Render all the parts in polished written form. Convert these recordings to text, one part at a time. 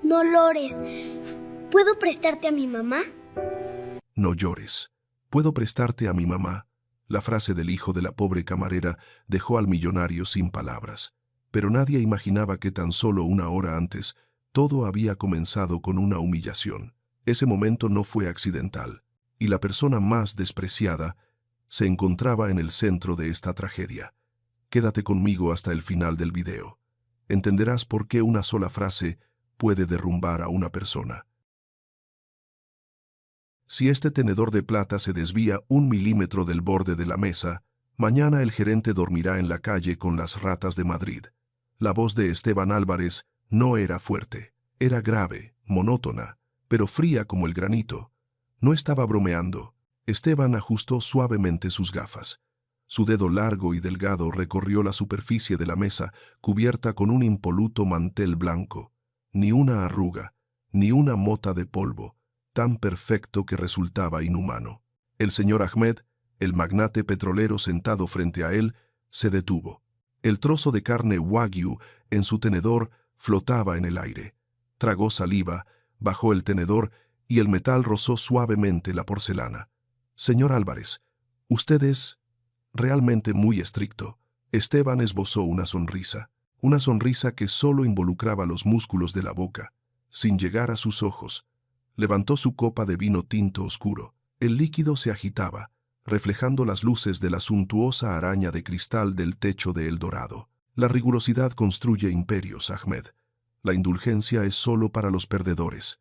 No llores. ¿Puedo prestarte a mi mamá? No llores. ¿Puedo prestarte a mi mamá? La frase del hijo de la pobre camarera dejó al millonario sin palabras. Pero nadie imaginaba que tan solo una hora antes todo había comenzado con una humillación. Ese momento no fue accidental, y la persona más despreciada se encontraba en el centro de esta tragedia. Quédate conmigo hasta el final del video. Entenderás por qué una sola frase puede derrumbar a una persona. Si este tenedor de plata se desvía 1 milímetro del borde de la mesa, mañana el gerente dormirá en la calle con las ratas de Madrid. La voz de Esteban Álvarez no era fuerte, era grave, monótona, pero fría como el granito. No estaba bromeando. Esteban ajustó suavemente sus gafas. Su dedo largo y delgado recorrió la superficie de la mesa cubierta con un impoluto mantel blanco. Ni una arruga, ni una mota de polvo, tan perfecto que resultaba inhumano. El señor Ahmed, el magnate petrolero sentado frente a él, se detuvo. El trozo de carne wagyu en su tenedor flotaba en el aire. Tragó saliva, bajó el tenedor y el metal rozó suavemente la porcelana. Señor Álvarez, usted es realmente muy estricto. Esteban esbozó una sonrisa que solo involucraba los músculos de la boca, sin llegar a sus ojos. Levantó su copa de vino tinto oscuro. El líquido se agitaba, reflejando las luces de la suntuosa araña de cristal del techo de El Dorado. La rigurosidad construye imperios, Ahmed. La indulgencia es solo para los perdedores.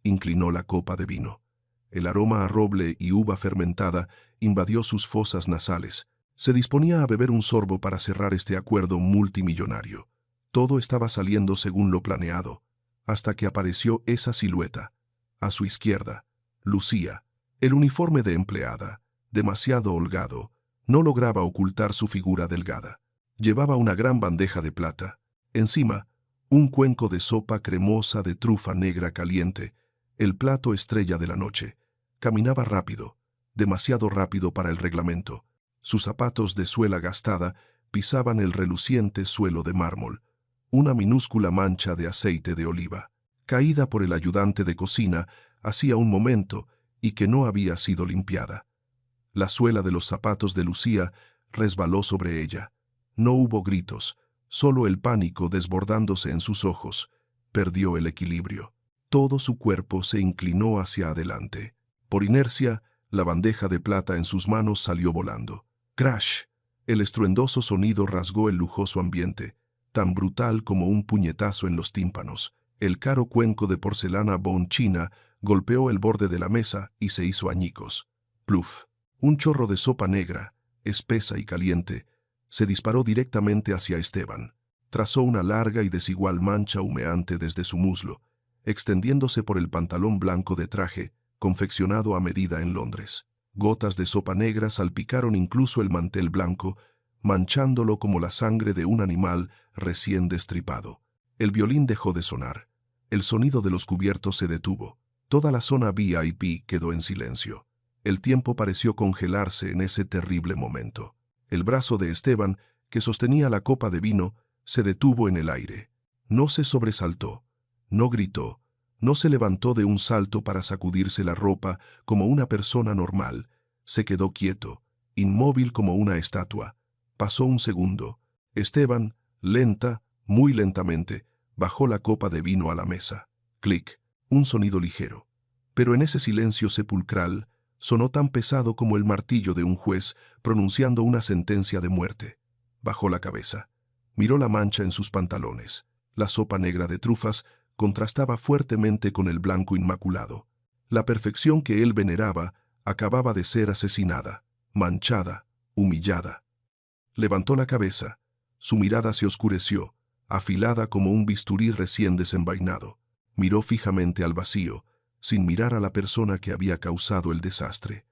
Inclinó la copa de vino. El aroma a roble y uva fermentada invadió sus fosas nasales. Se disponía a beber un sorbo para cerrar este acuerdo multimillonario. Todo estaba saliendo según lo planeado, hasta que apareció esa silueta. A su izquierda, Lucía, el uniforme de empleada, demasiado holgado, no lograba ocultar su figura delgada. Llevaba una gran bandeja de plata. Encima, un cuenco de sopa cremosa de trufa negra caliente, el plato estrella de la noche. Caminaba rápido, demasiado rápido para el reglamento. Sus zapatos de suela gastada pisaban el reluciente suelo de mármol, una minúscula mancha de aceite de oliva, caída por el ayudante de cocina hacía un momento y que no había sido limpiada. La suela de los zapatos de Lucía resbaló sobre ella. No hubo gritos, solo el pánico desbordándose en sus ojos. Perdió el equilibrio. Todo su cuerpo se inclinó hacia adelante. Por inercia, la bandeja de plata en sus manos salió volando. ¡Crash! El estruendoso sonido rasgó el lujoso ambiente, tan brutal como un puñetazo en los tímpanos. El caro cuenco de porcelana Bon China golpeó el borde de la mesa y se hizo añicos. ¡Pluf! Un chorro de sopa negra, espesa y caliente, se disparó directamente hacia Esteban. Trazó una larga y desigual mancha humeante desde su muslo, extendiéndose por el pantalón blanco de traje, confeccionado a medida en Londres. Gotas de sopa negra salpicaron incluso el mantel blanco, manchándolo como la sangre de un animal recién destripado. El violín dejó de sonar. El sonido de los cubiertos se detuvo. Toda la zona VIP quedó en silencio. El tiempo pareció congelarse en ese terrible momento. El brazo de Esteban, que sostenía la copa de vino, se detuvo en el aire. No se sobresaltó, no gritó, no se levantó de un salto para sacudirse la ropa como una persona normal. Se quedó quieto, inmóvil como una estatua. Pasó un segundo. Esteban, muy lentamente, bajó la copa de vino a la mesa. Clic, un sonido ligero. Pero en ese silencio sepulcral, sonó tan pesado como el martillo de un juez pronunciando una sentencia de muerte. Bajó la cabeza. Miró la mancha en sus pantalones. La sopa negra de trufas contrastaba fuertemente con el blanco inmaculado. La perfección que él veneraba acababa de ser asesinada, manchada, humillada. Levantó la cabeza. Su mirada se oscureció, afilada como un bisturí recién desenvainado. Miró fijamente al vacío, sin mirar a la persona que había causado el desastre.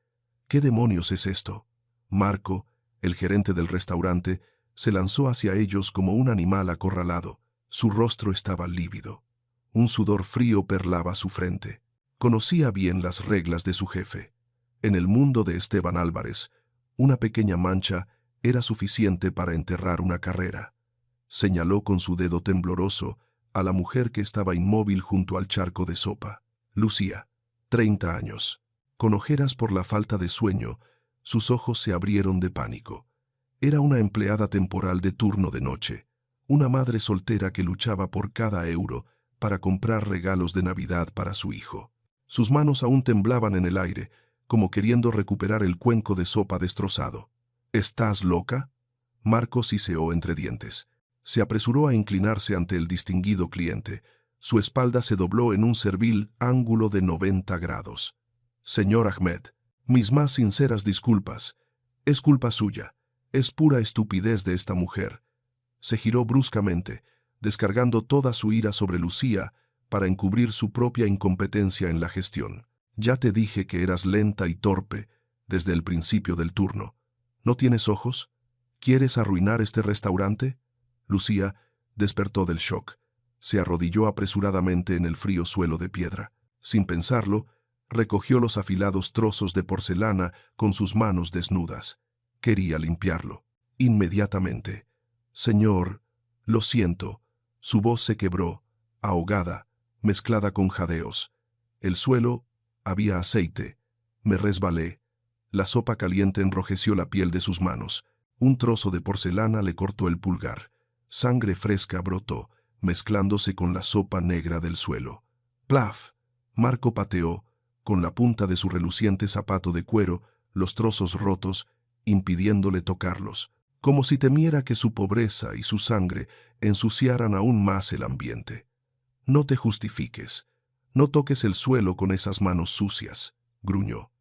¿Qué demonios es esto? Marco, el gerente del restaurante, se lanzó hacia ellos como un animal acorralado. Su rostro estaba lívido. Un sudor frío perlaba su frente. Conocía bien las reglas de su jefe. En el mundo de Esteban Álvarez, una pequeña mancha era suficiente para enterrar una carrera. Señaló con su dedo tembloroso a la mujer que estaba inmóvil junto al charco de sopa. Lucía, 30 años. Con ojeras por la falta de sueño, sus ojos se abrieron de pánico. Era una empleada temporal de turno de noche, una madre soltera que luchaba por cada euro para comprar regalos de Navidad para su hijo. Sus manos aún temblaban en el aire, como queriendo recuperar el cuenco de sopa destrozado. ¿Estás loca? Marco siseó entre dientes. Se apresuró a inclinarse ante el distinguido cliente. Su espalda se dobló en un servil ángulo de 90 grados. Señor Ahmed, mis más sinceras disculpas. Es culpa suya. Es pura estupidez de esta mujer. Se giró bruscamente, descargando toda su ira sobre Lucía para encubrir su propia incompetencia en la gestión. Ya te dije que eras lenta y torpe desde el principio del turno. ¿No tienes ojos? ¿Quieres arruinar este restaurante? Lucía despertó del shock. Se arrodilló apresuradamente en el frío suelo de piedra. Sin pensarlo, recogió los afilados trozos de porcelana con sus manos desnudas. Quería limpiarlo. Inmediatamente. Señor, lo siento. Su voz se quebró, ahogada, mezclada con jadeos. El suelo había aceite. Me resbalé. La sopa caliente enrojeció la piel de sus manos. Un trozo de porcelana le cortó el pulgar. Sangre fresca brotó, mezclándose con la sopa negra del suelo. ¡Plaf! Marco pateó, con la punta de su reluciente zapato de cuero, los trozos rotos, impidiéndole tocarlos, como si temiera que su pobreza y su sangre ensuciaran aún más el ambiente. No te justifiques. No toques el suelo con esas manos sucias, gruñó.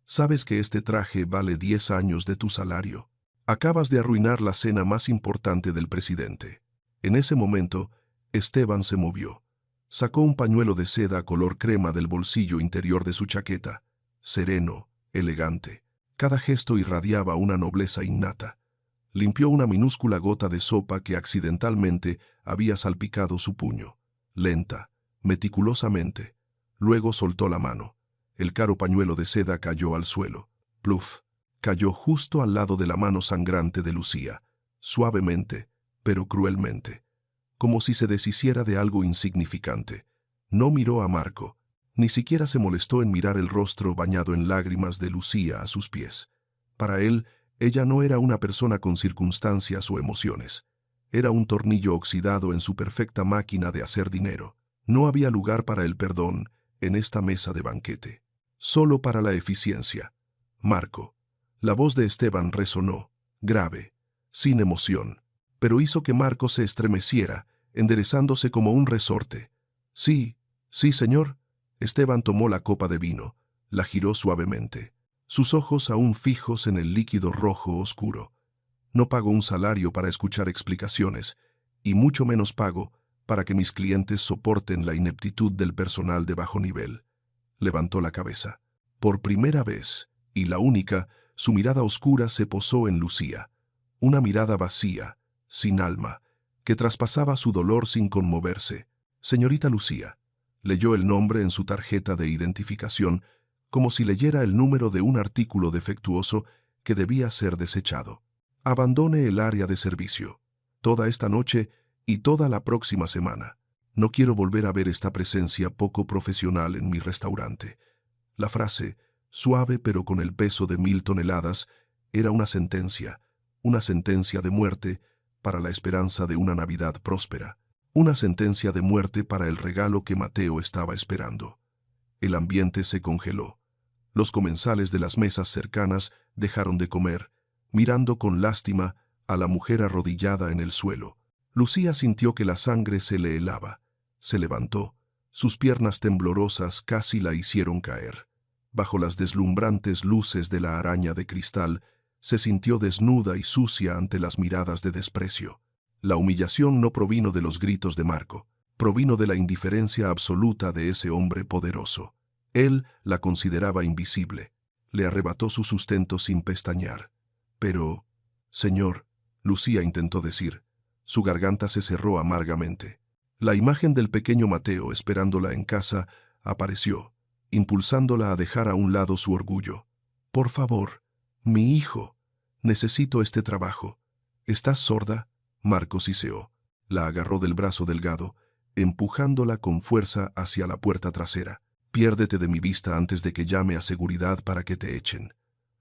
Sabes que este traje vale 10 años de tu salario. Acabas de arruinar la cena más importante del presidente. En ese momento, Esteban se movió. Sacó un pañuelo de seda color crema del bolsillo interior de su chaqueta. Sereno, elegante. Cada gesto irradiaba una nobleza innata. Limpió una minúscula gota de sopa que accidentalmente había salpicado su puño. Lenta, meticulosamente. Luego soltó la mano. El caro pañuelo de seda cayó al suelo. Pluf. Cayó justo al lado de la mano sangrante de Lucía, suavemente, pero cruelmente, como si se deshiciera de algo insignificante. No miró a Marco, ni siquiera se molestó en mirar el rostro bañado en lágrimas de Lucía a sus pies. Para él, ella no era una persona con circunstancias o emociones. Era un tornillo oxidado en su perfecta máquina de hacer dinero. No había lugar para el perdón en esta mesa de banquete. Solo para la eficiencia. Marco. La voz de Esteban resonó, grave, sin emoción, pero hizo que Marco se estremeciera, enderezándose como un resorte. Sí, sí, señor. Esteban tomó la copa de vino, la giró suavemente, sus ojos aún fijos en el líquido rojo oscuro. No pago un salario para escuchar explicaciones, y mucho menos pago para que mis clientes soporten la ineptitud del personal de bajo nivel. Levantó la cabeza. Por primera vez, y la única, su mirada oscura se posó en Lucía, una mirada vacía, sin alma, que traspasaba su dolor sin conmoverse. Señorita Lucía, leyó el nombre en su tarjeta de identificación como si leyera el número de un artículo defectuoso que debía ser desechado. Abandone el área de servicio, toda esta noche y toda la próxima semana. No quiero volver a ver esta presencia poco profesional en mi restaurante. La frase, suave pero con el peso de 1000 toneladas, era una sentencia de muerte para la esperanza de una Navidad próspera, una sentencia de muerte para el regalo que Mateo estaba esperando. El ambiente se congeló. Los comensales de las mesas cercanas dejaron de comer, mirando con lástima a la mujer arrodillada en el suelo. Lucía sintió que la sangre se le helaba. Se levantó. Sus piernas temblorosas casi la hicieron caer. Bajo las deslumbrantes luces de la araña de cristal, se sintió desnuda y sucia ante las miradas de desprecio. La humillación no provino de los gritos de Marco, provino de la indiferencia absoluta de ese hombre poderoso. Él la consideraba invisible. Le arrebató su sustento sin pestañear. Pero, señor, Lucía intentó decir. Su garganta se cerró amargamente. La imagen del pequeño Mateo esperándola en casa apareció, impulsándola a dejar a un lado su orgullo. Por favor, mi hijo, necesito este trabajo. ¿Estás sorda? Marco siseó. La agarró del brazo delgado, empujándola con fuerza hacia la puerta trasera. «Piérdete de mi vista antes de que llame a seguridad para que te echen».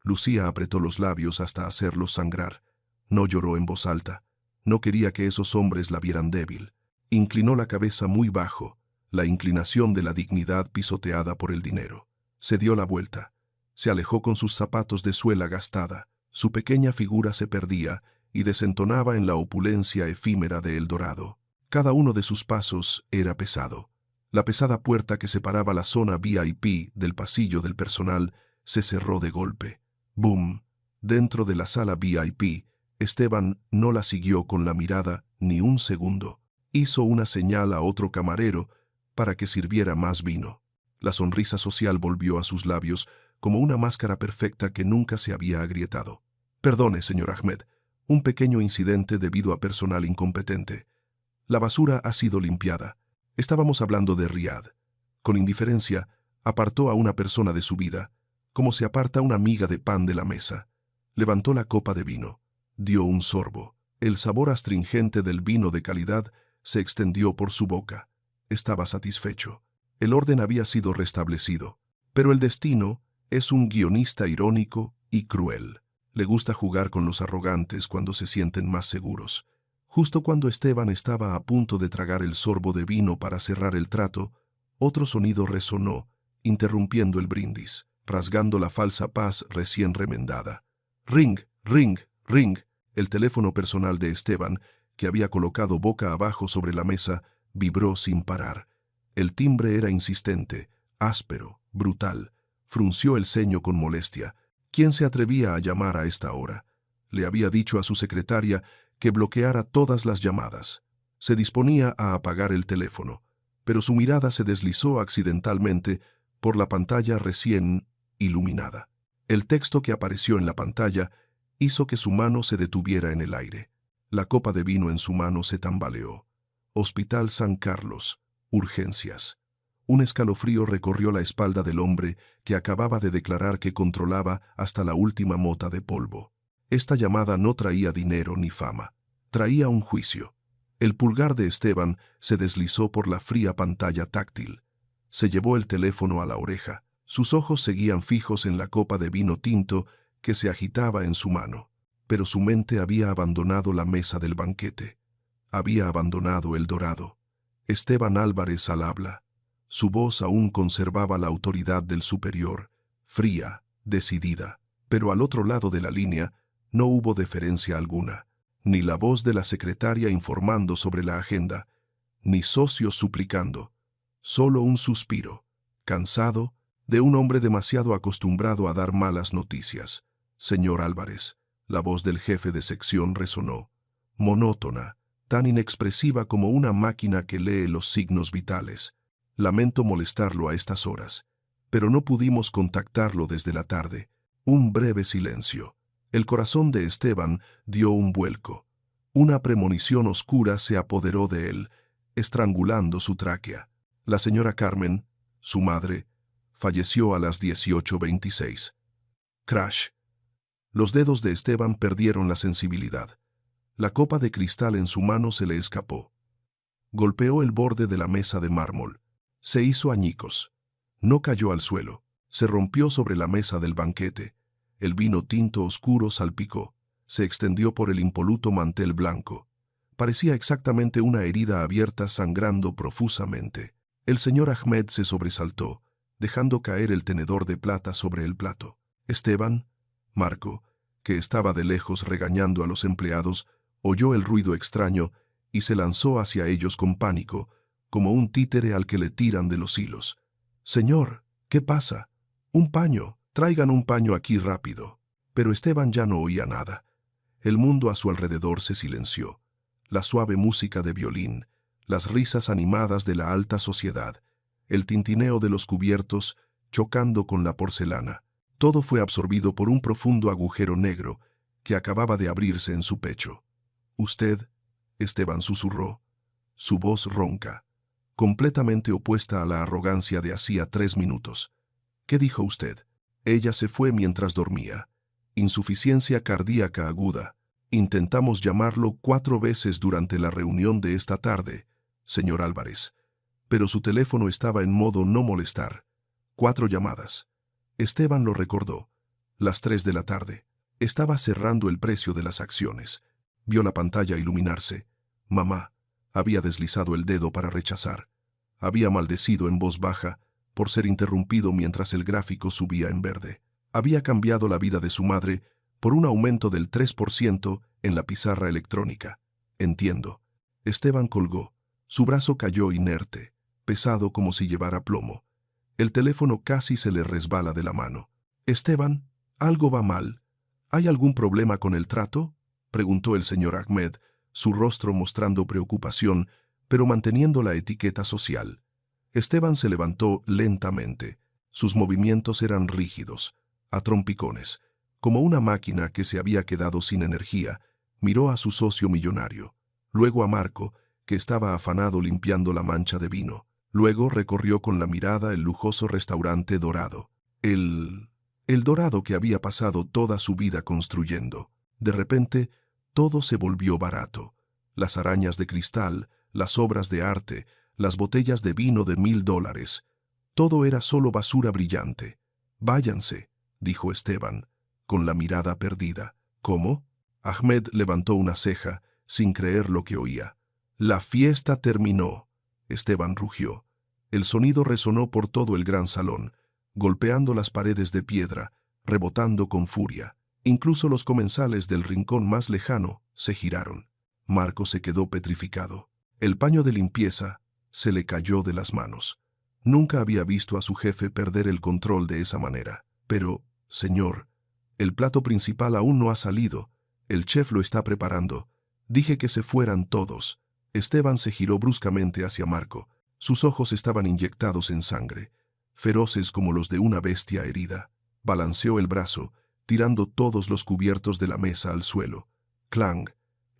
Lucía apretó los labios hasta hacerlos sangrar. No lloró en voz alta. No quería que esos hombres la vieran débil. Inclinó la cabeza muy bajo, la inclinación de la dignidad pisoteada por el dinero. Se dio la vuelta. Se alejó con sus zapatos de suela gastada. Su pequeña figura se perdía y desentonaba en la opulencia efímera de El Dorado. Cada uno de sus pasos era pesado. La pesada puerta que separaba la zona VIP del pasillo del personal se cerró de golpe. ¡Bum! Dentro de la sala VIP, Esteban no la siguió con la mirada ni un segundo. Hizo una señal a otro camarero para que sirviera más vino. La sonrisa social volvió a sus labios como una máscara perfecta que nunca se había agrietado. «Perdone, señor Ahmed, un pequeño incidente debido a personal incompetente. La basura ha sido limpiada. Estábamos hablando de Riad». Con indiferencia, apartó a una persona de su vida, como se aparta una miga de pan de la mesa. Levantó la copa de vino. Dio un sorbo. El sabor astringente del vino de calidad se extendió por su boca. Estaba satisfecho. El orden había sido restablecido. Pero el destino es un guionista irónico y cruel. Le gusta jugar con los arrogantes cuando se sienten más seguros. Justo cuando Esteban estaba a punto de tragar el sorbo de vino para cerrar el trato, otro sonido resonó, interrumpiendo el brindis, rasgando la falsa paz recién remendada. «Ring, ring, ring». El teléfono personal de Esteban, que había colocado boca abajo sobre la mesa, vibró sin parar. El timbre era insistente, áspero, brutal. Frunció el ceño con molestia. ¿Quién se atrevía a llamar a esta hora? Le había dicho a su secretaria que bloqueara todas las llamadas. Se disponía a apagar el teléfono, pero su mirada se deslizó accidentalmente por la pantalla recién iluminada. El texto que apareció en la pantalla hizo que su mano se detuviera en el aire. La copa de vino en su mano se tambaleó. Hospital San Carlos. Urgencias. Un escalofrío recorrió la espalda del hombre que acababa de declarar que controlaba hasta la última mota de polvo. Esta llamada no traía dinero ni fama. Traía un juicio. El pulgar de Esteban se deslizó por la fría pantalla táctil. Se llevó el teléfono a la oreja. Sus ojos seguían fijos en la copa de vino tinto que se agitaba en su mano. Pero su mente había abandonado la mesa del banquete. Había abandonado El Dorado. Esteban Álvarez al habla. Su voz aún conservaba la autoridad del superior, fría, decidida. Pero al otro lado de la línea no hubo deferencia alguna, ni la voz de la secretaria informando sobre la agenda, ni socios suplicando. Solo un suspiro, cansado, de un hombre demasiado acostumbrado a dar malas noticias. «Señor Álvarez», la voz del jefe de sección resonó, monótona, tan inexpresiva como una máquina que lee los signos vitales. «Lamento molestarlo a estas horas, pero no pudimos contactarlo desde la tarde». Un breve silencio. El corazón de Esteban dio un vuelco. Una premonición oscura se apoderó de él, estrangulando su tráquea. La señora Carmen, su madre, falleció a las 18:26. Crash. Los dedos de Esteban perdieron la sensibilidad. La copa de cristal en su mano se le escapó. Golpeó el borde de la mesa de mármol. Se hizo añicos. No cayó al suelo. Se rompió sobre la mesa del banquete. El vino tinto oscuro salpicó. Se extendió por el impoluto mantel blanco. Parecía exactamente una herida abierta sangrando profusamente. El señor Ahmed se sobresaltó, dejando caer el tenedor de plata sobre el plato. Esteban, Marco, que estaba de lejos regañando a los empleados, oyó el ruido extraño y se lanzó hacia ellos con pánico, como un títere al que le tiran de los hilos. «Señor, ¿qué pasa? Un paño, traigan un paño aquí rápido». Pero Esteban ya no oía nada. El mundo a su alrededor se silenció. La suave música de violín, las risas animadas de la alta sociedad, el tintineo de los cubiertos chocando con la porcelana. Todo fue absorbido por un profundo agujero negro que acababa de abrirse en su pecho. «Usted», Esteban susurró, su voz ronca, completamente opuesta a la arrogancia de hacía 3 minutos. «¿Qué dijo usted?» Ella se fue mientras dormía. Insuficiencia cardíaca aguda. Intentamos llamarlo 4 veces durante la reunión de esta tarde, señor Álvarez. Pero su teléfono estaba en modo no molestar. 4 llamadas. Esteban lo recordó. Las 3 de la tarde. Estaba cerrando el precio de las acciones. Vio la pantalla iluminarse. Mamá. Había deslizado el dedo para rechazar. Había maldecido en voz baja por ser interrumpido mientras el gráfico subía en verde. Había cambiado la vida de su madre por un aumento del 3% en la pizarra electrónica. Entiendo. Esteban colgó. Su brazo cayó inerte, pesado como si llevara plomo. El teléfono casi se le resbala de la mano. Esteban, algo va mal. ¿Hay algún problema con el trato?, preguntó el señor Ahmed, su rostro mostrando preocupación, pero manteniendo la etiqueta social. Esteban se levantó lentamente. Sus movimientos eran rígidos, a trompicones. Como una máquina que se había quedado sin energía, miró a su socio millonario. Luego a Marco, que estaba afanado limpiando la mancha de vino. Luego recorrió con la mirada el lujoso restaurante dorado. El dorado que había pasado toda su vida construyendo. De repente, todo se volvió barato. Las arañas de cristal, las obras de arte, las botellas de vino de $1000. Todo era solo basura brillante. «Váyanse», dijo Esteban, con la mirada perdida. «¿Cómo?». Ahmed levantó una ceja, sin creer lo que oía. «La fiesta terminó», Esteban rugió. El sonido resonó por todo el gran salón, golpeando las paredes de piedra, rebotando con furia. Incluso los comensales del rincón más lejano se giraron. Marco se quedó petrificado. El paño de limpieza se le cayó de las manos. Nunca había visto a su jefe perder el control de esa manera. «Pero, señor, el plato principal aún no ha salido. El chef lo está preparando. Dije que se fueran todos». Esteban se giró bruscamente hacia Marco. Sus ojos estaban inyectados en sangre, feroces como los de una bestia herida. Balanceó el brazo, tirando todos los cubiertos de la mesa al suelo. «Clang,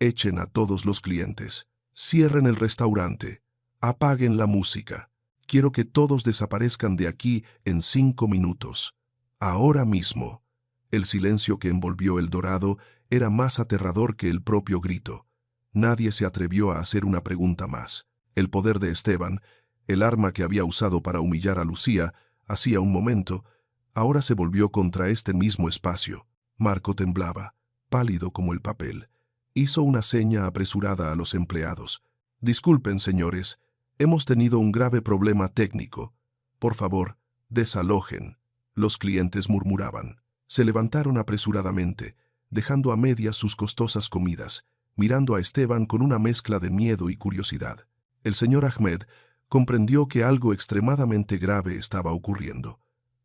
echen a todos los clientes. Cierren el restaurante. Apaguen la música. Quiero que todos desaparezcan de aquí en 5 minutos. Ahora mismo». El silencio que envolvió el dorado era más aterrador que el propio grito. Nadie se atrevió a hacer una pregunta más. El poder de Esteban, el arma que había usado para humillar a Lucía hacía un momento, ahora se volvió contra este mismo espacio. Marco temblaba, pálido como el papel. Hizo una seña apresurada a los empleados. «Disculpen, señores, hemos tenido un grave problema técnico. Por favor, desalojen». Los clientes murmuraban. Se levantaron apresuradamente, dejando a medias sus costosas comidas, mirando a Esteban con una mezcla de miedo y curiosidad. El señor Ahmed comprendió que algo extremadamente grave estaba ocurriendo.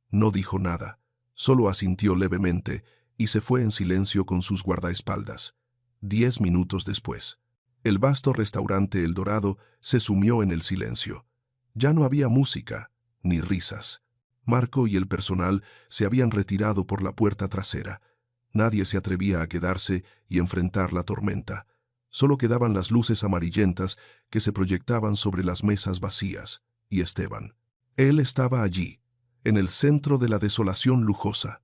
No dijo nada, solo asintió levemente y se fue en silencio con sus guardaespaldas. 10 minutos después, el vasto restaurante El Dorado se sumió en el silencio. Ya no había música, ni risas. Marco y el personal se habían retirado por la puerta trasera. Nadie se atrevía a quedarse y enfrentar la tormenta. Solo quedaban las luces amarillentas que se proyectaban sobre las mesas vacías, y Esteban. Él estaba allí, en el centro de la desolación lujosa.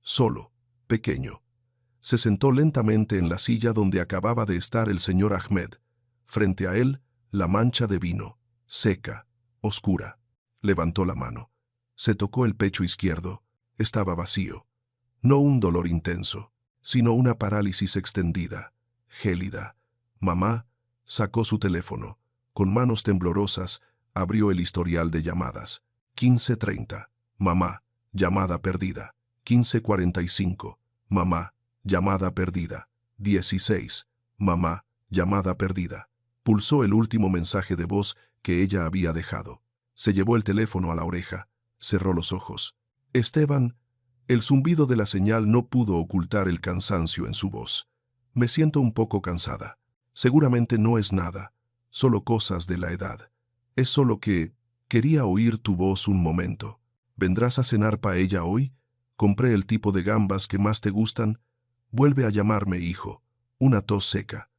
Solo, pequeño. Se sentó lentamente en la silla donde acababa de estar el señor Ahmed. Frente a él, la mancha de vino, seca, oscura. Levantó la mano. Se tocó el pecho izquierdo. Estaba vacío. No un dolor intenso, sino una parálisis extendida, gélida. Mamá sacó su teléfono. Con manos temblorosas, abrió el historial de llamadas. 15:30. Mamá, llamada perdida. 15:45. Mamá, llamada perdida. 16. Mamá, llamada perdida. Pulsó el último mensaje de voz que ella había dejado. Se llevó el teléfono a la oreja. Cerró los ojos. Esteban. El zumbido de la señal no pudo ocultar el cansancio en su voz. «Me siento un poco cansada. Seguramente no es nada, solo cosas de la edad. Es solo que quería oír tu voz un momento. ¿Vendrás a cenar paella hoy? Compré el tipo de gambas que más te gustan. Vuelve a llamarme, hijo». Una tos seca.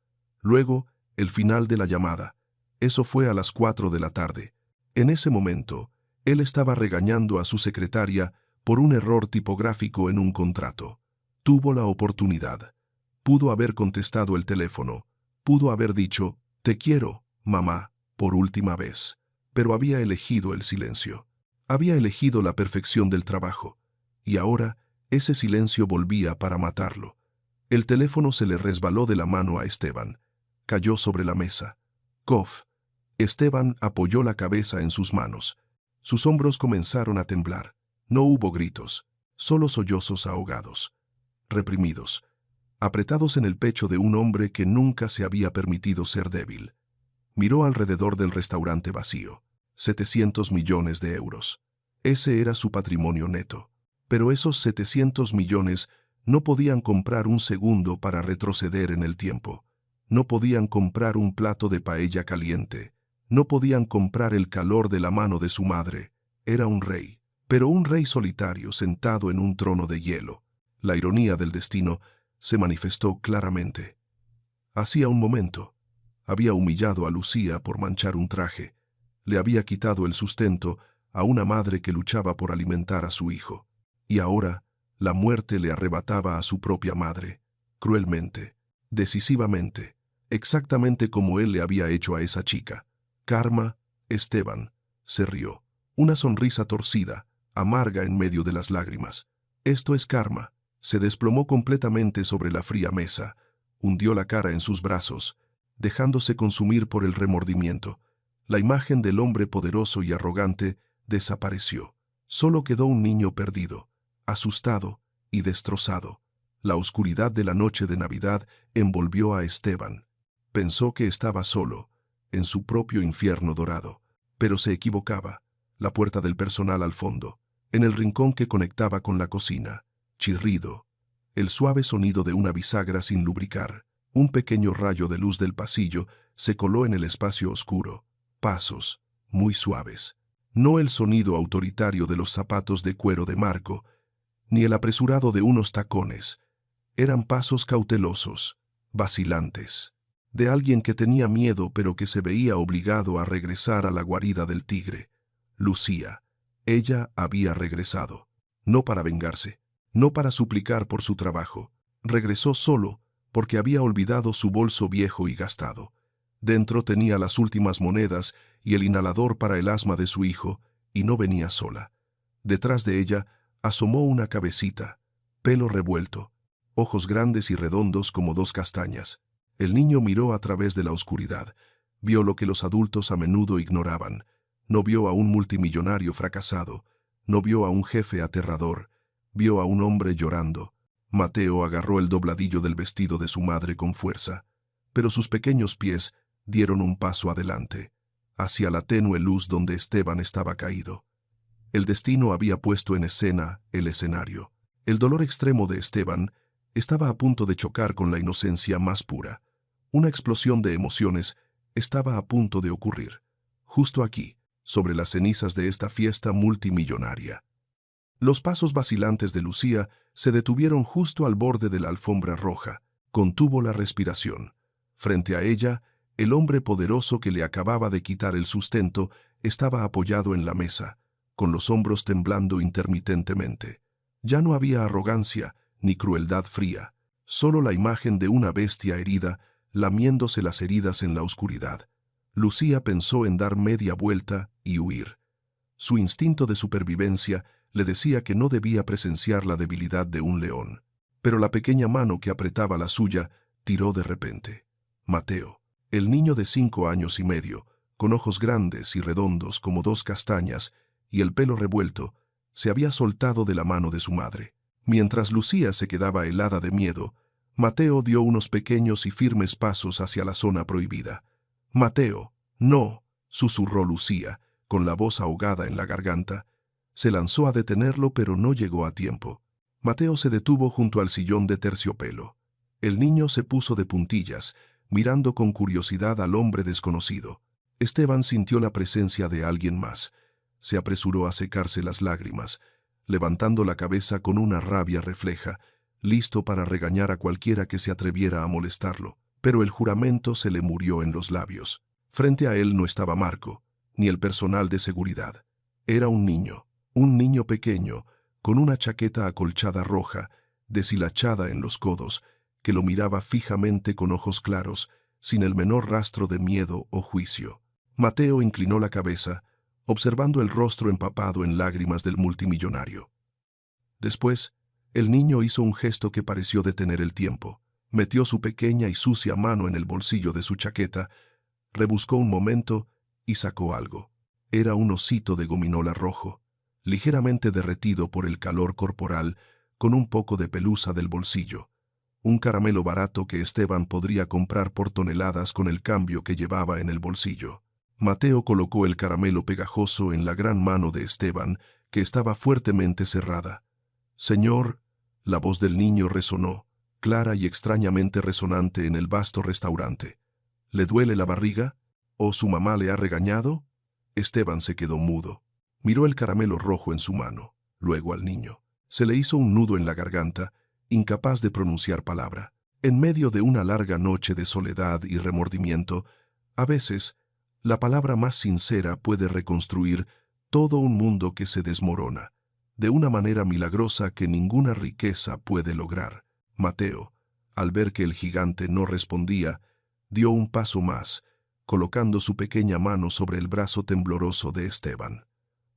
Luego, el final de la llamada. Eso fue a las 4 de la tarde. En ese momento, él estaba regañando a su secretaria por un error tipográfico en un contrato. Tuvo la oportunidad. Pudo haber contestado el teléfono. Pudo haber dicho, «Te quiero, mamá», por última vez. Pero había elegido el silencio. Había elegido la perfección del trabajo. Y ahora ese silencio volvía para matarlo. El teléfono se le resbaló de la mano a Esteban. Cayó sobre la mesa. ¡Cof! Esteban apoyó la cabeza en sus manos. Sus hombros comenzaron a temblar. No hubo gritos, solo sollozos ahogados, reprimidos, apretados en el pecho de un hombre que nunca se había permitido ser débil. Miró alrededor del restaurante vacío. 700 millones de euros. Ese era su patrimonio neto. Pero esos 700 millones no podían comprar un segundo para retroceder en el tiempo. No podían comprar un plato de paella caliente. No podían comprar el calor de la mano de su madre. Era un rey, pero un rey solitario sentado en un trono de hielo. La ironía del destino se manifestó claramente. Hacía un momento, había humillado a Lucía por manchar un traje. Le había quitado el sustento a una madre que luchaba por alimentar a su hijo. Y ahora, la muerte le arrebataba a su propia madre, cruelmente, decisivamente, exactamente como él le había hecho a esa chica. Karma, Esteban, se rió. Una sonrisa torcida, amarga en medio de las lágrimas. Esto es karma. Se desplomó completamente sobre la fría mesa, hundió la cara en sus brazos, dejándose consumir por el remordimiento. La imagen del hombre poderoso y arrogante desapareció. Solo quedó un niño perdido, asustado y destrozado. La oscuridad de la noche de Navidad envolvió a Esteban. Pensó que estaba solo, en su propio infierno dorado, pero se equivocaba. La puerta del personal al fondo, en el rincón que conectaba con la cocina, chirrido, el suave sonido de una bisagra sin lubricar. Un pequeño rayo de luz del pasillo se coló en el espacio oscuro. Pasos, muy suaves. No el sonido autoritario de los zapatos de cuero de Marco, ni el apresurado de unos tacones. Eran pasos cautelosos, vacilantes, de alguien que tenía miedo pero que se veía obligado a regresar a la guarida del tigre. Lucía. Ella había regresado. No para vengarse, no para suplicar por su trabajo. Regresó solo porque había olvidado su bolso viejo y gastado. Dentro tenía las últimas monedas y el inhalador para el asma de su hijo, y no venía sola. Detrás de ella asomó una cabecita, pelo revuelto, ojos grandes y redondos como dos castañas. El niño miró a través de la oscuridad, vio lo que los adultos a menudo ignoraban. No vio a un multimillonario fracasado, no vio a un jefe aterrador, vio a un hombre llorando. Mateo agarró el dobladillo del vestido de su madre con fuerza, pero sus pequeños pies dieron un paso adelante, hacia la tenue luz donde Esteban estaba caído. El destino había puesto en escena el escenario. El dolor extremo de Esteban estaba a punto de chocar con la inocencia más pura. Una explosión de emociones estaba a punto de ocurrir, justo aquí, sobre las cenizas de esta fiesta multimillonaria. Los pasos vacilantes de Lucía se detuvieron justo al borde de la alfombra roja. Contuvo la respiración. Frente a ella, el hombre poderoso que le acababa de quitar el sustento estaba apoyado en la mesa, con los hombros temblando intermitentemente. Ya no había arrogancia ni crueldad fría, solo la imagen de una bestia herida lamiéndose las heridas en la oscuridad. Lucía pensó en dar media vuelta y huir. Su instinto de supervivencia le decía que no debía presenciar la debilidad de un león. Pero la pequeña mano que apretaba la suya tiró de repente. Mateo, el niño de 5 años y medio, con ojos grandes y redondos como dos castañas y el pelo revuelto, se había soltado de la mano de su madre. Mientras Lucía se quedaba helada de miedo, Mateo dio unos pequeños y firmes pasos hacia la zona prohibida. «Mateo, no», susurró Lucía, con la voz ahogada en la garganta. Se lanzó a detenerlo, pero no llegó a tiempo. Mateo se detuvo junto al sillón de terciopelo. El niño se puso de puntillas, mirando con curiosidad al hombre desconocido. Esteban sintió la presencia de alguien más. Se apresuró a secarse las lágrimas, levantando la cabeza con una rabia refleja, listo para regañar a cualquiera que se atreviera a molestarlo. Pero el juramento se le murió en los labios. Frente a él no estaba Marco, ni el personal de seguridad. Era un niño pequeño, con una chaqueta acolchada roja, deshilachada en los codos, que lo miraba fijamente con ojos claros, sin el menor rastro de miedo o juicio. Mateo inclinó la cabeza, observando el rostro empapado en lágrimas del multimillonario. Después, el niño hizo un gesto que pareció detener el tiempo. Metió su pequeña y sucia mano en el bolsillo de su chaqueta, rebuscó un momento y sacó algo. Era un osito de gominola rojo, ligeramente derretido por el calor corporal, con un poco de pelusa del bolsillo. Un caramelo barato que Esteban podría comprar por toneladas con el cambio que llevaba en el bolsillo. Mateo colocó el caramelo pegajoso en la gran mano de Esteban, que estaba fuertemente cerrada. «Señor», la voz del niño resonó, clara y extrañamente resonante en el vasto restaurante. «¿Le duele la barriga? ¿O su mamá le ha regañado?» Esteban se quedó mudo. Miró el caramelo rojo en su mano, luego al niño. Se le hizo un nudo en la garganta, incapaz de pronunciar palabra. En medio de una larga noche de soledad y remordimiento, a veces, la palabra más sincera puede reconstruir todo un mundo que se desmorona, de una manera milagrosa que ninguna riqueza puede lograr. Mateo, al ver que el gigante no respondía, dio un paso más, colocando su pequeña mano sobre el brazo tembloroso de Esteban.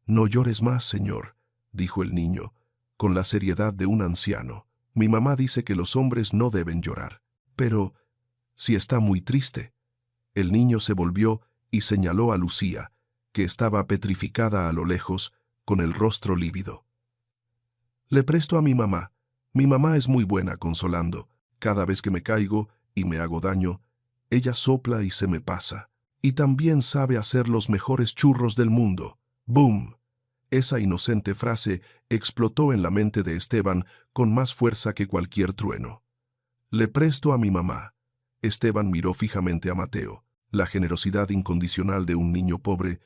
«No llores más, señor», dijo el niño, con la seriedad de un anciano. «Mi mamá dice que los hombres no deben llorar. Pero, si está muy triste». El niño se volvió y señaló a Lucía, que estaba petrificada a lo lejos, con el rostro lívido. «Le presto a mi mamá. Mi mamá es muy buena consolando. Cada vez que me caigo y me hago daño, ella sopla y se me pasa. Y también sabe hacer los mejores churros del mundo». ¡Bum! Esa inocente frase explotó en la mente de Esteban con más fuerza que cualquier trueno. «Le presto a mi mamá». Esteban miró fijamente a Mateo. La generosidad incondicional de un niño pobre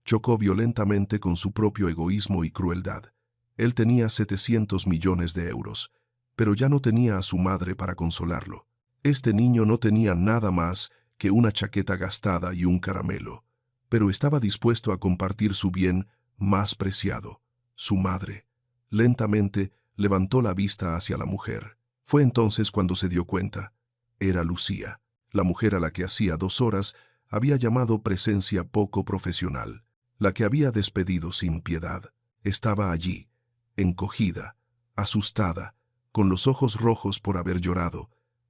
chocó violentamente con su propio egoísmo y crueldad. Él tenía 700 millones de euros, pero ya no tenía a su madre para consolarlo. Este niño no tenía nada más que una chaqueta gastada y un caramelo, pero estaba dispuesto a compartir su bien más preciado, su madre. Lentamente levantó la vista hacia la mujer. Fue entonces cuando se dio cuenta. Era Lucía, la mujer a la que hacía 2 horas había llamado presencia poco profesional, la que había despedido sin piedad. Estaba allí, encogida, asustada, con los ojos rojos por haber llorado,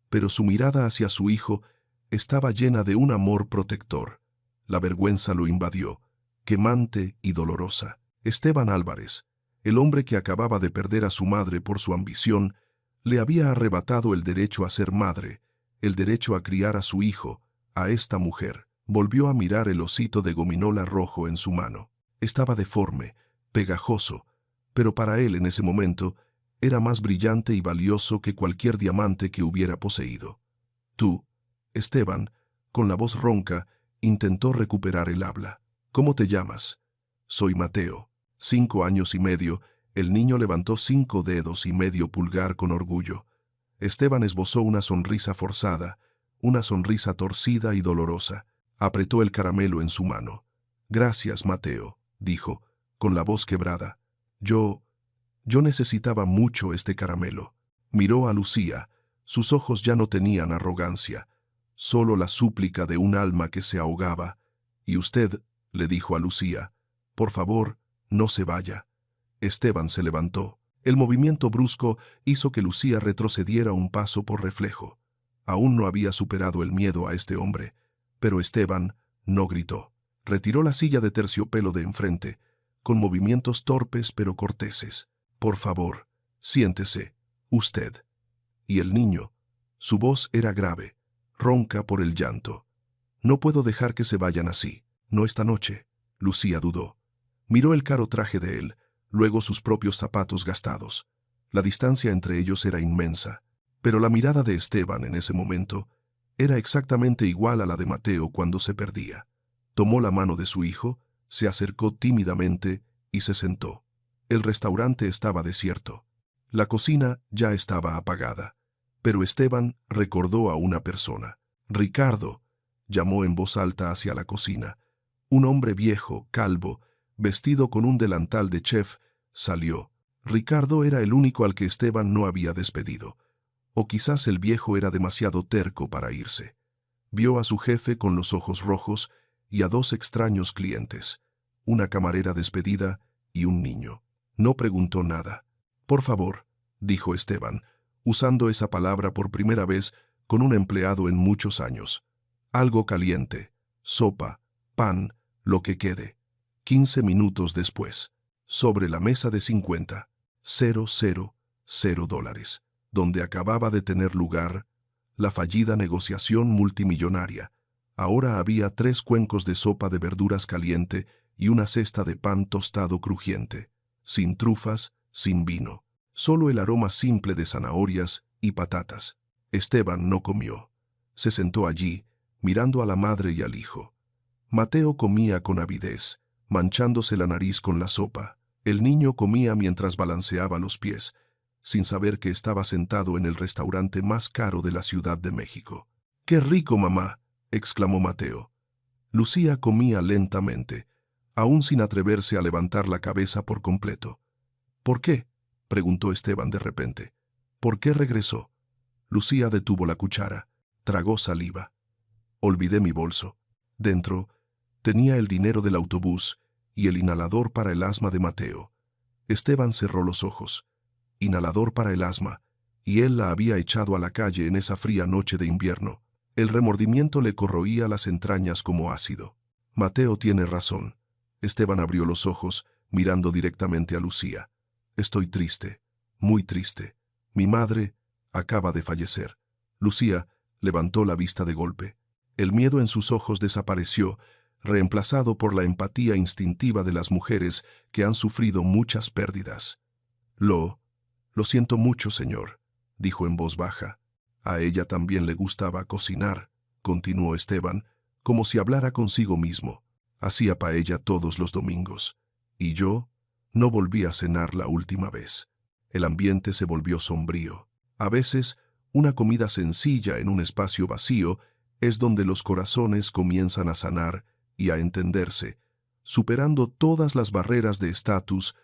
pero su mirada hacia su hijo estaba llena de un amor protector. La vergüenza lo invadió, quemante y dolorosa. Esteban Álvarez, el hombre que acababa de perder a su madre por su ambición, le había arrebatado el derecho a ser madre, el derecho a criar a su hijo, a esta mujer. Volvió a mirar el osito de gominola rojo en su mano. Estaba deforme, pegajoso, pero para él en ese momento era más brillante y valioso que cualquier diamante que hubiera poseído. «Tú», Esteban, con la voz ronca, intentó recuperar el habla. «¿Cómo te llamas?» «Soy Mateo». 5 años y medio, el niño levantó 5 dedos y medio pulgar con orgullo. Esteban esbozó una sonrisa forzada, una sonrisa torcida y dolorosa. Apretó el caramelo en su mano. «Gracias, Mateo», dijo, con la voz quebrada. Yo necesitaba mucho este caramelo». Miró a Lucía. Sus ojos ya no tenían arrogancia, solo la súplica de un alma que se ahogaba. «Y usted», le dijo a Lucía, «por favor, no se vaya». Esteban se levantó. El movimiento brusco hizo que Lucía retrocediera un paso por reflejo. Aún no había superado el miedo a este hombre, pero Esteban no gritó. Retiró la silla de terciopelo de enfrente, con movimientos torpes pero corteses. «Por favor, siéntese, usted». Y el niño, su voz era grave, ronca por el llanto. «No puedo dejar que se vayan así. No esta noche». Lucía dudó. Miró el caro traje de él, luego sus propios zapatos gastados. La distancia entre ellos era inmensa, pero la mirada de Esteban en ese momento era exactamente igual a la de Mateo cuando se perdía. Tomó la mano de su hijo, se acercó tímidamente y se sentó. El restaurante estaba desierto. La cocina ya estaba apagada. Pero Esteban recordó a una persona. «Ricardo», llamó en voz alta hacia la cocina. Un hombre viejo, calvo, vestido con un delantal de chef, salió. Ricardo era el único al que Esteban no había despedido. O quizás el viejo era demasiado terco para irse. Vio a su jefe con los ojos rojos y a 2 extraños clientes, una camarera despedida y un niño. No preguntó nada. «Por favor», dijo Esteban, usando esa palabra por primera vez con un empleado en muchos años. «Algo caliente, sopa, pan, lo que quede». 15 minutos después, sobre la mesa de 50,000 dólares, donde acababa de tener lugar la fallida negociación multimillonaria, ahora había 3 cuencos de sopa de verduras caliente y una cesta de pan tostado crujiente, sin trufas, sin vino, solo el aroma simple de zanahorias y patatas. Esteban no comió. Se sentó allí, mirando a la madre y al hijo. Mateo comía con avidez, manchándose la nariz con la sopa. El niño comía mientras balanceaba los pies, sin saber que estaba sentado en el restaurante más caro de la Ciudad de México. «¡Qué rico, mamá!», exclamó Mateo. Lucía comía lentamente, aún sin atreverse a levantar la cabeza por completo. «¿Por qué?», preguntó Esteban de repente. «¿Por qué regresó?». Lucía detuvo la cuchara, tragó saliva. «Olvidé mi bolso. Dentro tenía el dinero del autobús y el inhalador para el asma de Mateo». Esteban cerró los ojos. Inhalador para el asma, y él la había echado a la calle en esa fría noche de invierno. El remordimiento le corroía las entrañas como ácido. «Mateo tiene razón». Esteban abrió los ojos, mirando directamente a Lucía. «Estoy triste, muy triste. Mi madre acaba de fallecer». Lucía levantó la vista de golpe. El miedo en sus ojos desapareció, reemplazado por la empatía instintiva de las mujeres que han sufrido muchas pérdidas. Lo siento mucho, señor», dijo en voz baja. «A ella también le gustaba cocinar», continuó Esteban, como si hablara consigo mismo. «Hacía paella todos los domingos. Y yo no volví a cenar la última vez». El ambiente se volvió sombrío. A veces, una comida sencilla en un espacio vacío es donde los corazones comienzan a sanar y a entenderse, superando todas las barreras de estatus,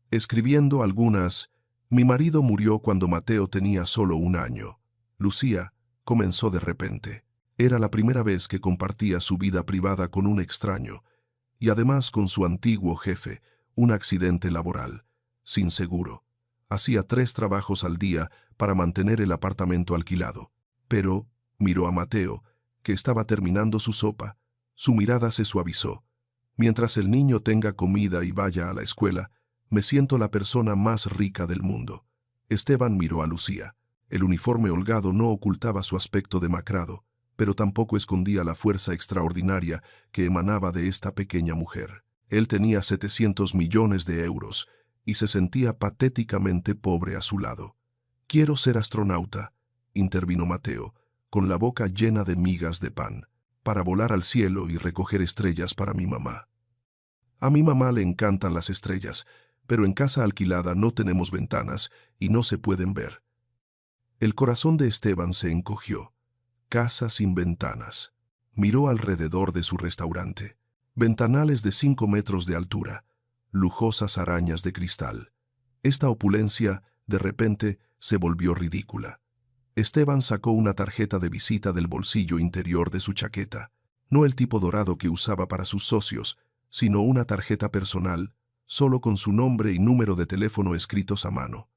escribiendo algunas: «Mi marido murió cuando Mateo tenía solo 1 año». Lucía comenzó de repente. Era la primera vez que compartía su vida privada con un extraño, y además con su antiguo jefe, un accidente laboral, sin seguro. Hacía 3 trabajos al día para mantener el apartamento alquilado. Pero miró a Mateo, que estaba terminando su sopa. Su mirada se suavizó. «Mientras el niño tenga comida y vaya a la escuela, me siento la persona más rica del mundo». Esteban miró a Lucía. El uniforme holgado no ocultaba su aspecto demacrado, pero tampoco escondía la fuerza extraordinaria que emanaba de esta pequeña mujer. Él tenía 700 millones de euros y se sentía patéticamente pobre a su lado. «Quiero ser astronauta», intervino Mateo, con la boca llena de migas de pan, «para volar al cielo y recoger estrellas para mi mamá». «A mi mamá le encantan las estrellas, pero en casa alquilada no tenemos ventanas y no se pueden ver». El corazón de Esteban se encogió. Casa sin ventanas. Miró alrededor de su restaurante. Ventanales de 5 metros de altura, lujosas arañas de cristal. Esta opulencia, de repente, se volvió ridícula. Esteban sacó una tarjeta de visita del bolsillo interior de su chaqueta. No el tipo dorado que usaba para sus socios, sino una tarjeta personal, solo con su nombre y número de teléfono escritos a mano.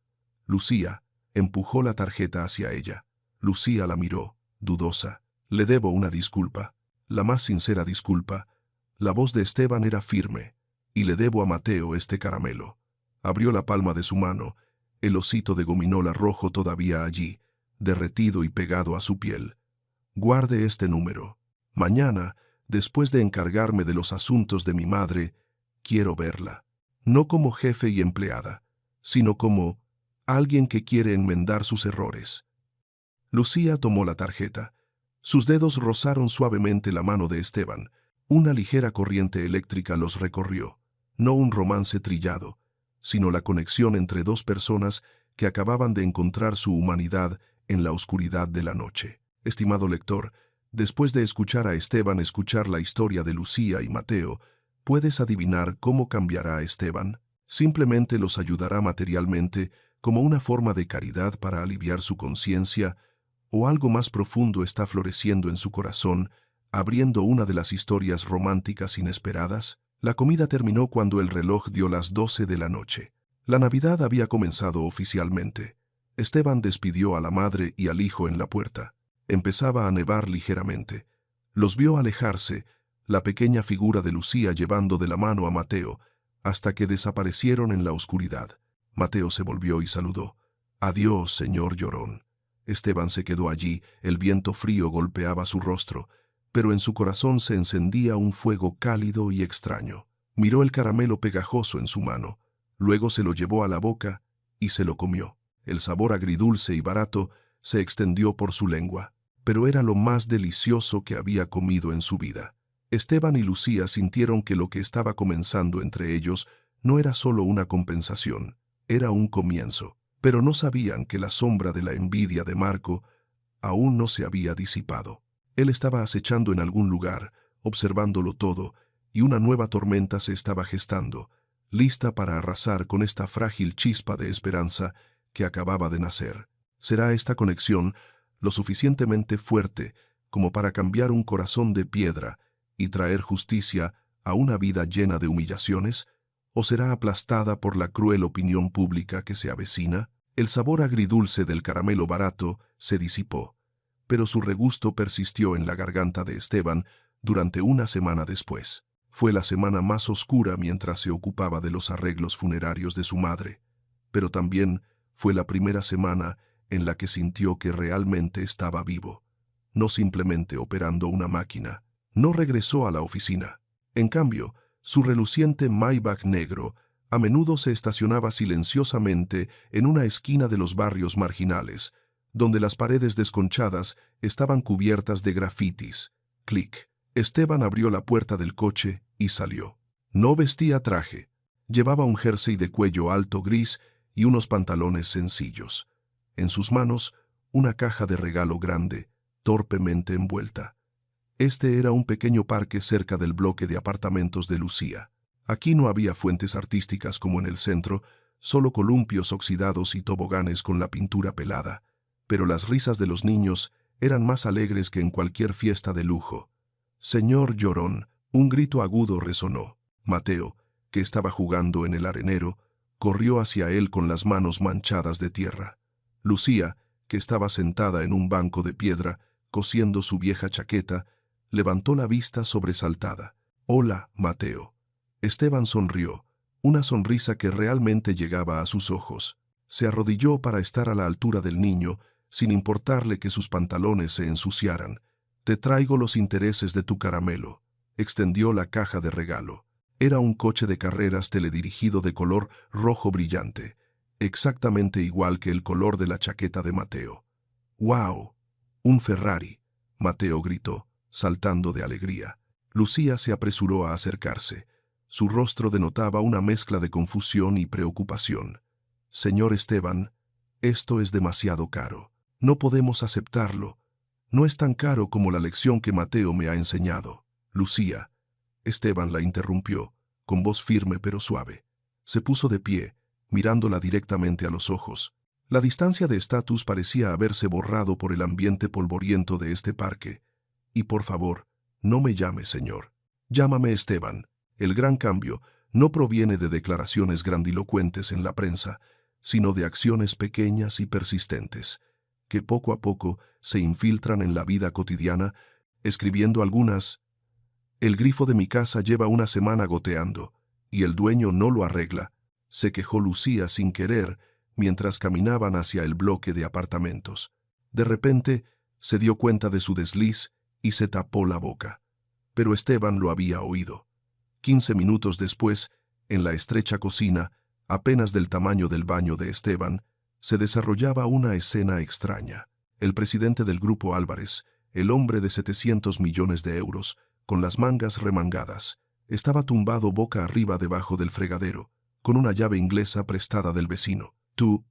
Lucía empujó la tarjeta hacia ella. Lucía la miró, dudosa. «Le debo una disculpa, la más sincera disculpa». La voz de Esteban era firme. «Y le debo a Mateo este caramelo». Abrió la palma de su mano, el osito de gominola rojo todavía allí, derretido y pegado a su piel. «Guarde este número. Mañana, después de encargarme de los asuntos de mi madre, quiero verla. No como jefe y empleada, sino como alguien que quiere enmendar sus errores». Lucía tomó la tarjeta. Sus dedos rozaron suavemente la mano de Esteban. Una ligera corriente eléctrica los recorrió. No un romance trillado, sino la conexión entre 2 personas que acababan de encontrar su humanidad en la oscuridad de la noche. Estimado lector, después de escuchar a Esteban escuchar la historia de Lucía y Mateo, ¿puedes adivinar cómo cambiará Esteban? ¿Simplemente los ayudará materialmente como una forma de caridad para aliviar su conciencia, o algo más profundo está floreciendo en su corazón abriendo una de las historias románticas inesperadas. La comida terminó cuando el reloj dio las 12 de la noche. La Navidad había comenzado oficialmente. Esteban despidió a la madre y al hijo en la puerta. Empezaba a nevar ligeramente. Los vio alejarse, la pequeña figura de Lucía llevando de la mano a Mateo, hasta que desaparecieron en la oscuridad. Mateo se volvió y saludó. «Adiós, señor llorón». Esteban se quedó allí, el viento frío golpeaba su rostro, pero en su corazón se encendía un fuego cálido y extraño. Miró el caramelo pegajoso en su mano, luego se lo llevó a la boca y se lo comió. El sabor agridulce y barato se extendió por su lengua, pero era lo más delicioso que había comido en su vida. Esteban y Lucía sintieron que lo que estaba comenzando entre ellos no era solo una compensación, era un comienzo, pero no sabían que la sombra de la envidia de Marco aún no se había disipado. Él estaba acechando en algún lugar, observándolo todo, y una nueva tormenta se estaba gestando, lista para arrasar con esta frágil chispa de esperanza que acababa de nacer. ¿Será esta conexión lo suficientemente fuerte como para cambiar un corazón de piedra y traer justicia a una vida llena de humillaciones? ¿O será aplastada por la cruel opinión pública que se avecina? El sabor agridulce del caramelo barato se disipó, pero su regusto persistió en la garganta de Esteban durante una semana después. Fue la semana más oscura mientras se ocupaba de los arreglos funerarios de su madre, pero también fue la primera semana en la que sintió que realmente estaba vivo, no simplemente operando una máquina. No regresó a la oficina. En cambio, su reluciente Maybach negro a menudo se estacionaba silenciosamente en una esquina de los barrios marginales, donde las paredes desconchadas estaban cubiertas de grafitis. Clic. Esteban abrió la puerta del coche y salió. No vestía traje. Llevaba un jersey de cuello alto gris y unos pantalones sencillos. En sus manos, una caja de regalo grande, torpemente envuelta. Este era un pequeño parque cerca del bloque de apartamentos de Lucía. Aquí no había fuentes artísticas como en el centro, solo columpios oxidados y toboganes con la pintura pelada. Pero las risas de los niños eran más alegres que en cualquier fiesta de lujo. «Señor llorón», un grito agudo resonó. Mateo, que estaba jugando en el arenero, corrió hacia él con las manos manchadas de tierra. Lucía, que estaba sentada en un banco de piedra, cosiendo su vieja chaqueta, levantó la vista sobresaltada. «Hola, Mateo». Esteban sonrió, una sonrisa que realmente llegaba a sus ojos. Se arrodilló para estar a la altura del niño, sin importarle que sus pantalones se ensuciaran. «Te traigo los intereses de tu caramelo». Extendió la caja de regalo. Era un coche de carreras teledirigido de color rojo brillante, exactamente igual que el color de la chaqueta de Mateo. «¡Wow! ¡Un Ferrari!», Mateo gritó, saltando de alegría. Lucía se apresuró a acercarse. Su rostro denotaba una mezcla de confusión y preocupación. «Señor Esteban, esto es demasiado caro. No podemos aceptarlo. No es tan caro como la lección que Mateo me ha enseñado». «Lucía». Esteban la interrumpió, con voz firme pero suave. Se puso de pie, mirándola directamente a los ojos. La distancia de estatus parecía haberse borrado por el ambiente polvoriento de este parque. «Y por favor, no me llame señor. Llámame Esteban». El gran cambio no proviene de declaraciones grandilocuentes en la prensa, sino de acciones pequeñas y persistentes, que poco a poco se infiltran en la vida cotidiana, escribiendo algunas: «El grifo de mi casa lleva una semana goteando, y el dueño no lo arregla», se quejó Lucía sin querer mientras caminaban hacia el bloque de apartamentos. De repente se dio cuenta de su desliz y se tapó la boca. Pero Esteban lo había oído. 15 minutos después, en la estrecha cocina, apenas del tamaño del baño de Esteban, se desarrollaba una escena extraña. El presidente del Grupo Álvarez, el hombre de 700 millones de euros, con las mangas remangadas, estaba tumbado boca arriba debajo del fregadero, con una llave inglesa prestada del vecino. «¿Tú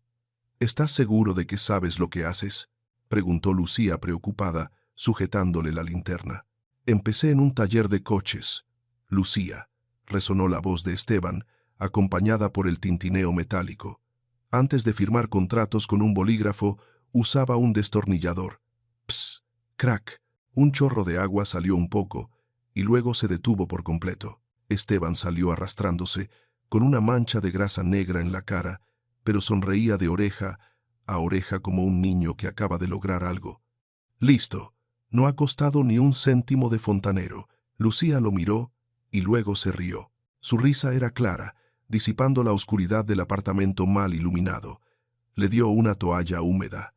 estás seguro de que sabes lo que haces?», preguntó Lucía preocupada, sujetándole la linterna. «Empecé en un taller de coches». «Lucía», resonó la voz de Esteban, acompañada por el tintineo metálico. Antes de firmar contratos con un bolígrafo, usaba un destornillador. «Pss, crack», Un chorro de agua salió un poco y luego se detuvo por completo. Esteban salió arrastrándose, con una mancha de grasa negra en la cara, pero sonreía de oreja a oreja como un niño que acaba de lograr algo. Listo. No ha costado ni un céntimo de fontanero. Lucía lo miró y luego se rió. Su risa era clara, disipando la oscuridad del apartamento mal iluminado. Le dio una toalla húmeda.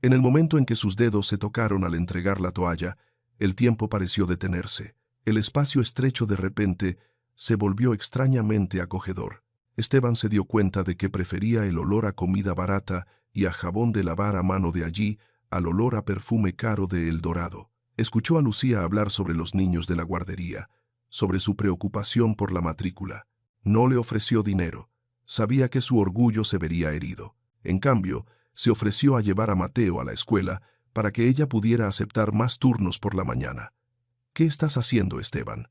En el momento en que sus dedos se tocaron al entregar la toalla, el tiempo pareció detenerse. El espacio estrecho de repente se volvió extrañamente acogedor. Esteban se dio cuenta de que prefería el olor a comida barata y a jabón de lavar a mano de allí al olor a perfume caro de El Dorado. Escuchó a Lucía hablar sobre los niños de la guardería, sobre su preocupación por la matrícula. No le ofreció dinero. Sabía que su orgullo se vería herido. En cambio, se ofreció a llevar a Mateo a la escuela para que ella pudiera aceptar más turnos por la mañana. ¿Qué estás haciendo, Esteban?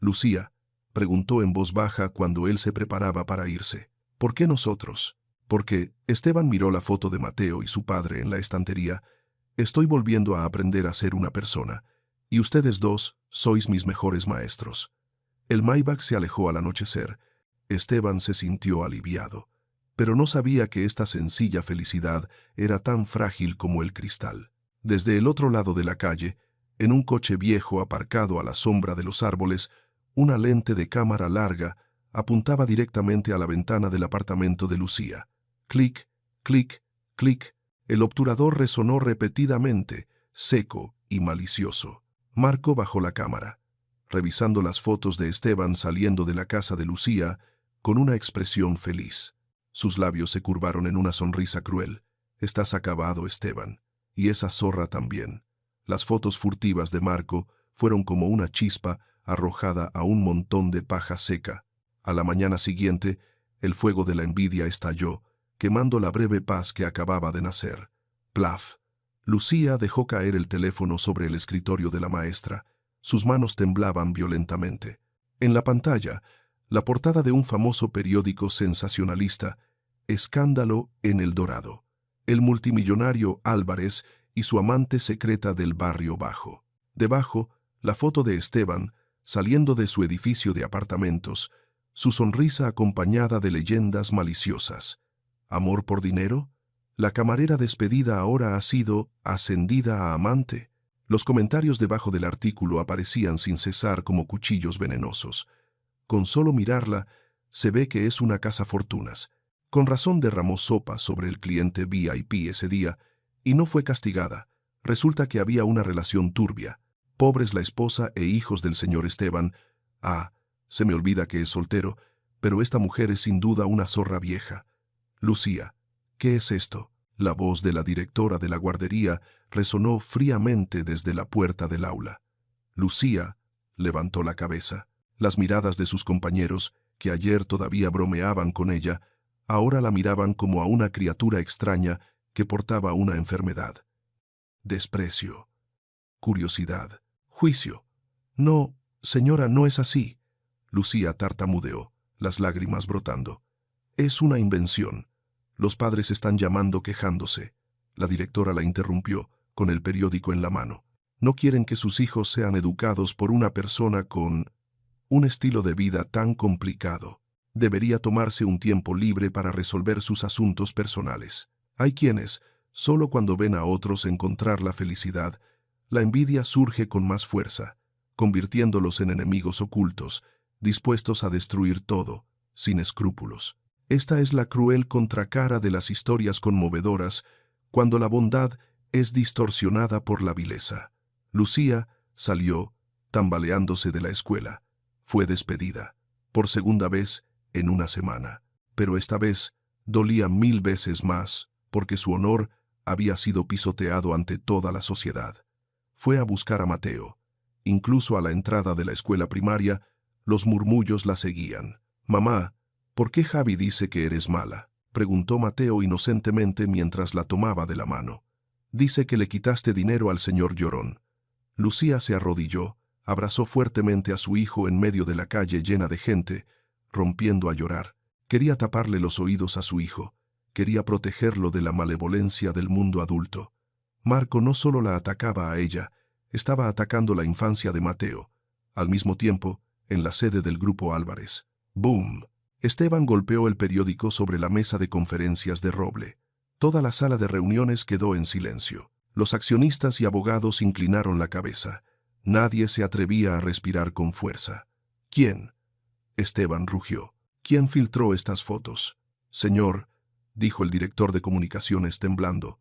Lucía preguntó en voz baja cuando él se preparaba para irse. ¿Por qué nosotros? Porque Esteban miró la foto de Mateo y su padre en la estantería. Estoy volviendo a aprender a ser una persona, y ustedes dos sois mis mejores maestros. El Maybach se alejó al anochecer. Esteban se sintió aliviado, pero no sabía que esta sencilla felicidad era tan frágil como el cristal. Desde el otro lado de la calle, en un coche viejo aparcado a la sombra de los árboles, una lente de cámara larga apuntaba directamente a la ventana del apartamento de Lucía. Clic, clic, clic. El obturador resonó repetidamente, seco y malicioso. Marco bajó la cámara, revisando las fotos de Esteban saliendo de la casa de Lucía con una expresión feliz. Sus labios se curvaron en una sonrisa cruel. Estás acabado, Esteban. Y esa zorra también. Las fotos furtivas de Marco fueron como una chispa arrojada a un montón de paja seca. A la mañana siguiente, el fuego de la envidia estalló, quemando la breve paz que acababa de nacer. Plaf. Lucía dejó caer el teléfono sobre el escritorio de la maestra. Sus manos temblaban violentamente. En la pantalla, la portada de un famoso periódico sensacionalista, Escándalo en El Dorado. El multimillonario Álvarez y su amante secreta del barrio bajo. Debajo, la foto de Esteban, saliendo de su edificio de apartamentos, su sonrisa acompañada de leyendas maliciosas. ¿Amor por dinero? La camarera despedida ahora ha sido ascendida a amante. Los comentarios debajo del artículo aparecían sin cesar como cuchillos venenosos. Con solo mirarla, se ve que es una cazafortunas. Con razón derramó sopa sobre el cliente VIP ese día, y no fue castigada. Resulta que había una relación turbia. Pobres la esposa e hijos del señor Esteban. Ah, se me olvida que es soltero, pero esta mujer es sin duda una zorra vieja. Lucía, ¿qué es esto? La voz de la directora de la guardería resonó fríamente desde la puerta del aula. Lucía levantó la cabeza. Las miradas de sus compañeros, que ayer todavía bromeaban con ella, ahora la miraban como a una criatura extraña que portaba una enfermedad. Desprecio, curiosidad, juicio. No, señora, no es así. Lucía tartamudeó, las lágrimas brotando. Es una invención. Los padres están llamando quejándose. La directora la interrumpió, con el periódico en la mano. No quieren que sus hijos sean educados por una persona con un estilo de vida tan complicado. Debería tomarse un tiempo libre para resolver sus asuntos personales. Hay quienes, solo cuando ven a otros encontrar la felicidad, la envidia surge con más fuerza, convirtiéndolos en enemigos ocultos, dispuestos a destruir todo, sin escrúpulos. Esta es la cruel contracara de las historias conmovedoras, cuando la bondad es distorsionada por la vileza. Lucía salió, tambaleándose de la escuela. Fue despedida, por segunda vez en una semana. Pero esta vez dolía 1000 veces más, porque su honor había sido pisoteado ante toda la sociedad. Fue a buscar a Mateo. Incluso a la entrada de la escuela primaria, los murmullos la seguían. «Mamá, ¿por qué Javi dice que eres mala?», preguntó Mateo inocentemente mientras la tomaba de la mano. «Dice que le quitaste dinero al señor Llorón». Lucía se arrodilló, abrazó fuertemente a su hijo en medio de la calle llena de gente, rompiendo a llorar. Quería taparle los oídos a su hijo. Quería protegerlo de la malevolencia del mundo adulto. Marco no solo la atacaba a ella, Estaba atacando la infancia de Mateo. Al mismo tiempo, en la sede del Grupo Álvarez. ¡Boom! Esteban golpeó el periódico sobre la mesa de conferencias de roble. Toda la sala de reuniones quedó en silencio. Los accionistas y abogados inclinaron la cabeza. Nadie se atrevía a respirar con fuerza. ¿Quién? Esteban rugió. ¿Quién filtró estas fotos? Señor, dijo el director de comunicaciones temblando.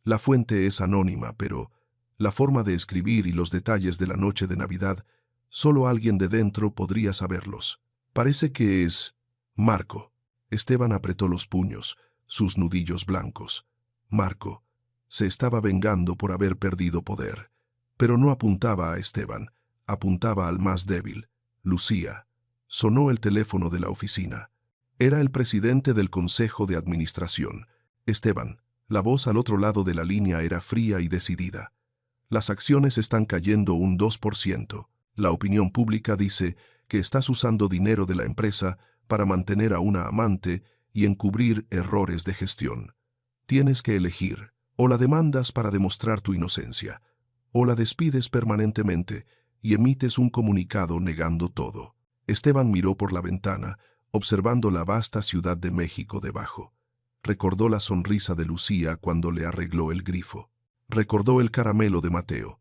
La fuente es anónima, pero la forma de escribir y los detalles de la noche de Navidad, solo alguien de dentro podría saberlos. Parece que es Marco. Esteban apretó los puños, sus nudillos blancos. Marco se estaba vengando por haber perdido poder. Pero no apuntaba a Esteban, apuntaba al más débil, Lucía. Sonó el teléfono de la oficina. Era el presidente del Consejo de Administración. Esteban, la voz al otro lado de la línea era fría y decidida. Las acciones están cayendo un 2%. La opinión pública dice que estás usando dinero de la empresa para mantener a una amante y encubrir errores de gestión. Tienes que elegir, o la demandas para demostrar tu inocencia, o la despides permanentemente y emites un comunicado negando todo. Esteban miró por la ventana, observando la vasta Ciudad de México debajo. Recordó la sonrisa de Lucía cuando le arregló el grifo. Recordó el caramelo de Mateo.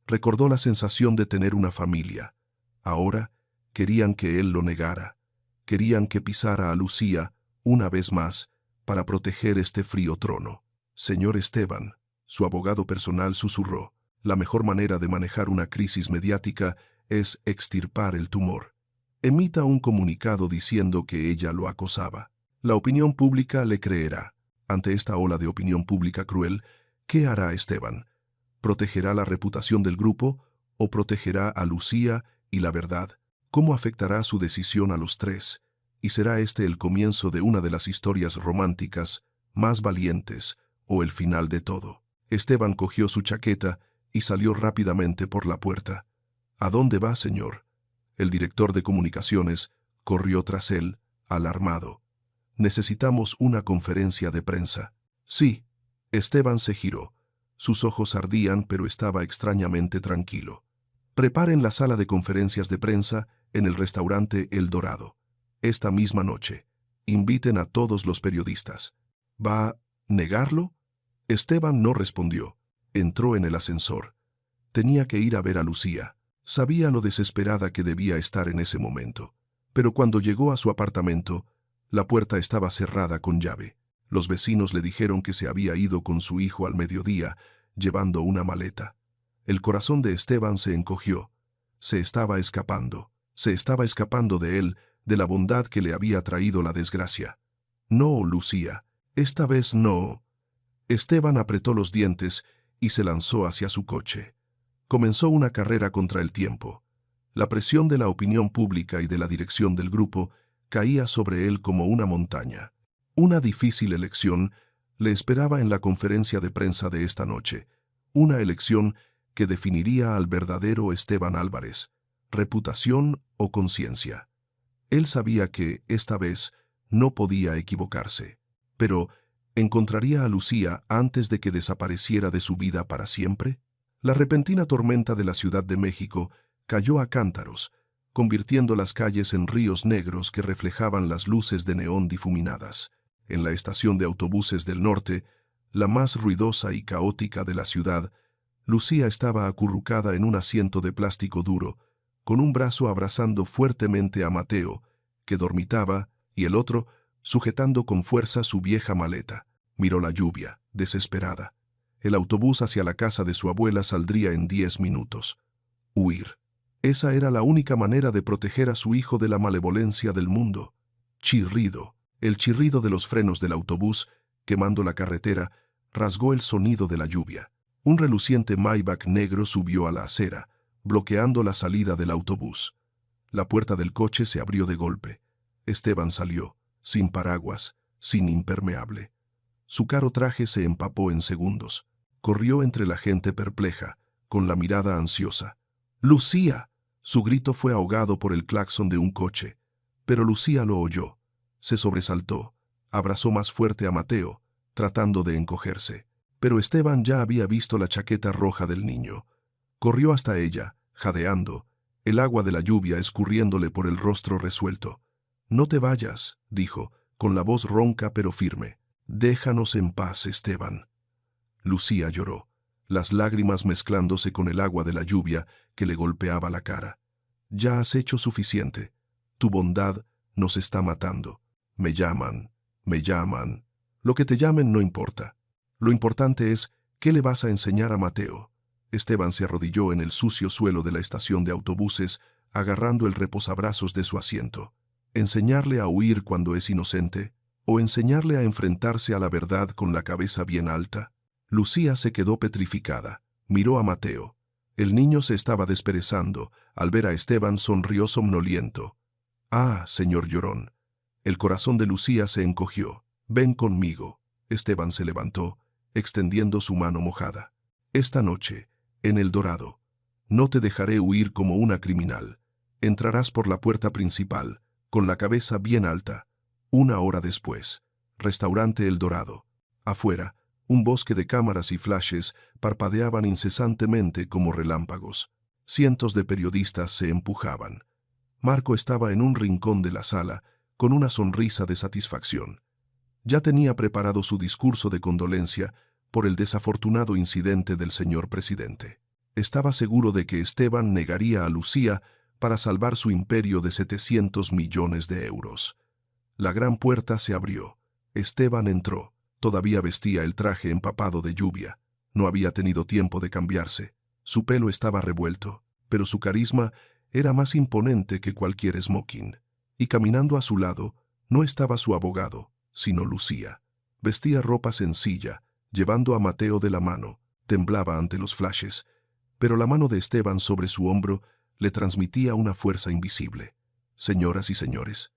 Recordó la sensación de tener una familia. Ahora querían que él lo negara. Querían que pisara a Lucía una vez más para proteger este frío trono. Señor Esteban, su abogado personal susurró, la mejor manera de manejar una crisis mediática es extirpar el tumor. Emita un comunicado diciendo que ella lo acosaba. La opinión pública le creerá. Ante esta ola de opinión pública cruel, ¿qué hará Esteban? ¿Protegerá la reputación del grupo o protegerá a Lucía y la verdad? ¿Cómo afectará su decisión a los tres? ¿Y será este el comienzo de una de las historias románticas más valientes o el final de todo? Esteban cogió su chaqueta y salió rápidamente por la puerta. ¿A dónde va, señor? El director de comunicaciones corrió tras él, alarmado. Necesitamos una conferencia de prensa. Sí. Esteban se giró. Sus ojos ardían, pero estaba extrañamente tranquilo. Preparen la sala de conferencias de prensa en el restaurante El Dorado. Esta misma noche. Inviten a todos los periodistas. ¿Va a negarlo? Esteban no respondió. Entró en el ascensor. Tenía que ir a ver a Lucía. Sabía lo desesperada que debía estar en ese momento. Pero cuando llegó a su apartamento, la puerta estaba cerrada con llave. Los vecinos le dijeron que se había ido con su hijo al mediodía, llevando una maleta. El corazón de Esteban se encogió. Se estaba escapando de él, de la bondad que le había traído la desgracia. No, Lucía, esta vez no. Esteban apretó los dientes y se lanzó hacia su coche. Comenzó una carrera contra el tiempo. La presión de la opinión pública y de la dirección del grupo caía sobre él como una montaña. Una difícil elección le esperaba en la conferencia de prensa de esta noche, una elección que definiría al verdadero Esteban Álvarez, reputación o conciencia. Él sabía que, esta vez, no podía equivocarse, pero ¿encontraría a Lucía antes de que desapareciera de su vida para siempre? La repentina tormenta de la Ciudad de México cayó a cántaros, convirtiendo las calles en ríos negros que reflejaban las luces de neón difuminadas. En la estación de autobuses del norte, la más ruidosa y caótica de la ciudad, Lucía estaba acurrucada en un asiento de plástico duro, con un brazo abrazando fuertemente a Mateo, que dormitaba, y el otro sujetando con fuerza su vieja maleta. Miró la lluvia, desesperada. El autobús hacia la casa de su abuela saldría en 10 minutos. Huir. Esa era la única manera de proteger a su hijo de la malevolencia del mundo. Chirrido. El chirrido de los frenos del autobús, quemando la carretera, rasgó el sonido de la lluvia. Un reluciente Maybach negro subió a la acera, bloqueando la salida del autobús. La puerta del coche se abrió de golpe. Esteban salió, sin paraguas, sin impermeable. Su caro traje se empapó en segundos. Corrió entre la gente perpleja, con la mirada ansiosa. ¡Lucía! Su grito fue ahogado por el claxon de un coche, pero Lucía lo oyó. Se sobresaltó, abrazó más fuerte a Mateo, tratando de encogerse. Pero Esteban ya había visto la chaqueta roja del niño. Corrió hasta ella, jadeando, el agua de la lluvia escurriéndole por el rostro resuelto. «No te vayas», dijo, con la voz ronca pero firme. «Déjanos en paz, Esteban». Lucía lloró, las lágrimas mezclándose con el agua de la lluvia que le golpeaba la cara. «Ya has hecho suficiente. Tu bondad nos está matando. Me llaman, me llaman. Lo que te llamen no importa. Lo importante es, ¿qué le vas a enseñar a Mateo?». Esteban se arrodilló en el sucio suelo de la estación de autobuses, agarrando el reposabrazos de su asiento. ¿Enseñarle a huir cuando es inocente? ¿O enseñarle a enfrentarse a la verdad con la cabeza bien alta? Lucía se quedó petrificada. Miró a Mateo. El niño se estaba desperezando. Al ver a Esteban sonrió somnoliento. «Ah, señor llorón». El corazón de Lucía se encogió. «Ven conmigo». Esteban se levantó, extendiendo su mano mojada. «Esta noche, en El Dorado. No te dejaré huir como una criminal. Entrarás por la puerta principal, con la cabeza bien alta. 1 hora después. Restaurante El Dorado. Afuera, un bosque de cámaras y flashes parpadeaban incesantemente como relámpagos. Cientos de periodistas se empujaban. Marco estaba en un rincón de la sala, con una sonrisa de satisfacción. Ya tenía preparado su discurso de condolencia por el desafortunado incidente del señor presidente. Estaba seguro de que Esteban negaría a Lucía para salvar su imperio de 700 millones de euros. La gran puerta se abrió. Esteban entró. Todavía vestía el traje empapado de lluvia. No había tenido tiempo de cambiarse. Su pelo estaba revuelto, pero su carisma era más imponente que cualquier smoking. Y caminando a su lado, no estaba su abogado, sino Lucía. Vestía ropa sencilla, llevando a Mateo de la mano. Temblaba ante los flashes, pero la mano de Esteban sobre su hombro le transmitía una fuerza invisible. «Señoras y señores».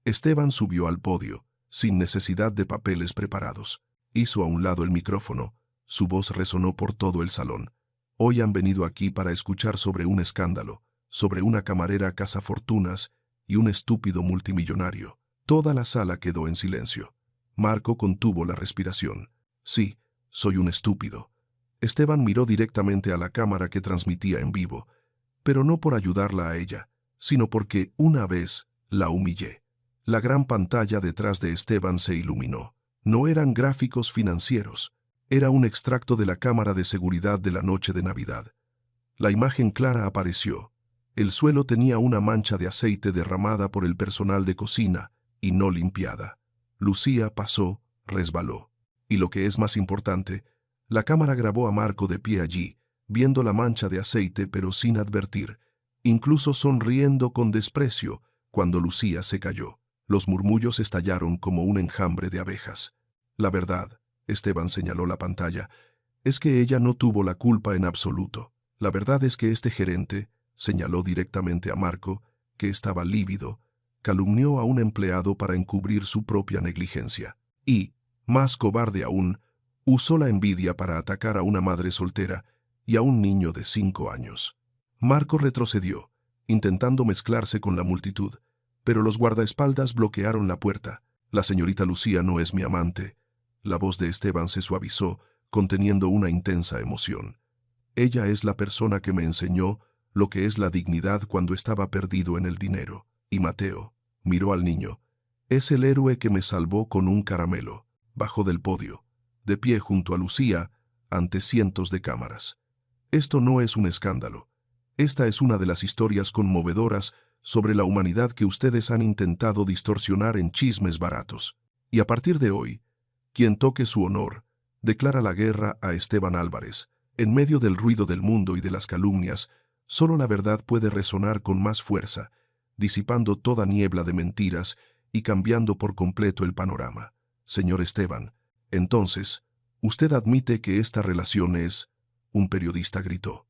Esteban subió al podio, sin necesidad de papeles preparados. Hizo a un lado el micrófono. Su voz resonó por todo el salón. «Hoy han venido aquí para escuchar sobre un escándalo, sobre una camarera cazafortunas y un estúpido multimillonario». Toda la sala quedó en silencio. Marco contuvo la respiración. «Sí, soy un estúpido». Esteban miró directamente a la cámara que transmitía en vivo, pero no por ayudarla a ella, sino porque una vez la humillé. La gran pantalla detrás de Esteban se iluminó. No eran gráficos financieros, era un extracto de la cámara de seguridad de la noche de Navidad. La imagen clara apareció. El suelo tenía una mancha de aceite derramada por el personal de cocina y no limpiada. Lucía pasó, resbaló. Y lo que es más importante, la cámara grabó a Marco de pie allí, viendo la mancha de aceite pero sin advertir, incluso sonriendo con desprecio cuando Lucía se cayó. Los murmullos estallaron como un enjambre de abejas. «La verdad», Esteban señaló la pantalla, «es que ella no tuvo la culpa en absoluto. La verdad es que este gerente», señaló directamente a Marco, que estaba lívido, calumnió a un empleado para encubrir su propia negligencia. Y, más cobarde aún, usó la envidia para atacar a una madre soltera y a un niño de 5 años. Marco retrocedió, intentando mezclarse con la multitud, pero los guardaespaldas bloquearon la puerta. «La señorita Lucía no es mi amante». La voz de Esteban se suavizó, conteniendo una intensa emoción. «Ella es la persona que me enseñó lo que es la dignidad cuando estaba perdido en el dinero». Y Mateo miró al niño. «Es el héroe que me salvó con un caramelo». Bajó del podio, de pie junto a Lucía, ante cientos de cámaras. «Esto no es un escándalo. Esta es una de las historias conmovedoras sobre la humanidad que ustedes han intentado distorsionar en chismes baratos. Y a partir de hoy, quien toque su honor, declara la guerra a Esteban Álvarez. En medio del ruido del mundo y de las calumnias, solo la verdad puede resonar con más fuerza, disipando toda niebla de mentiras y cambiando por completo el panorama. Señor Esteban, entonces, usted admite que esta relación es...». Un periodista gritó.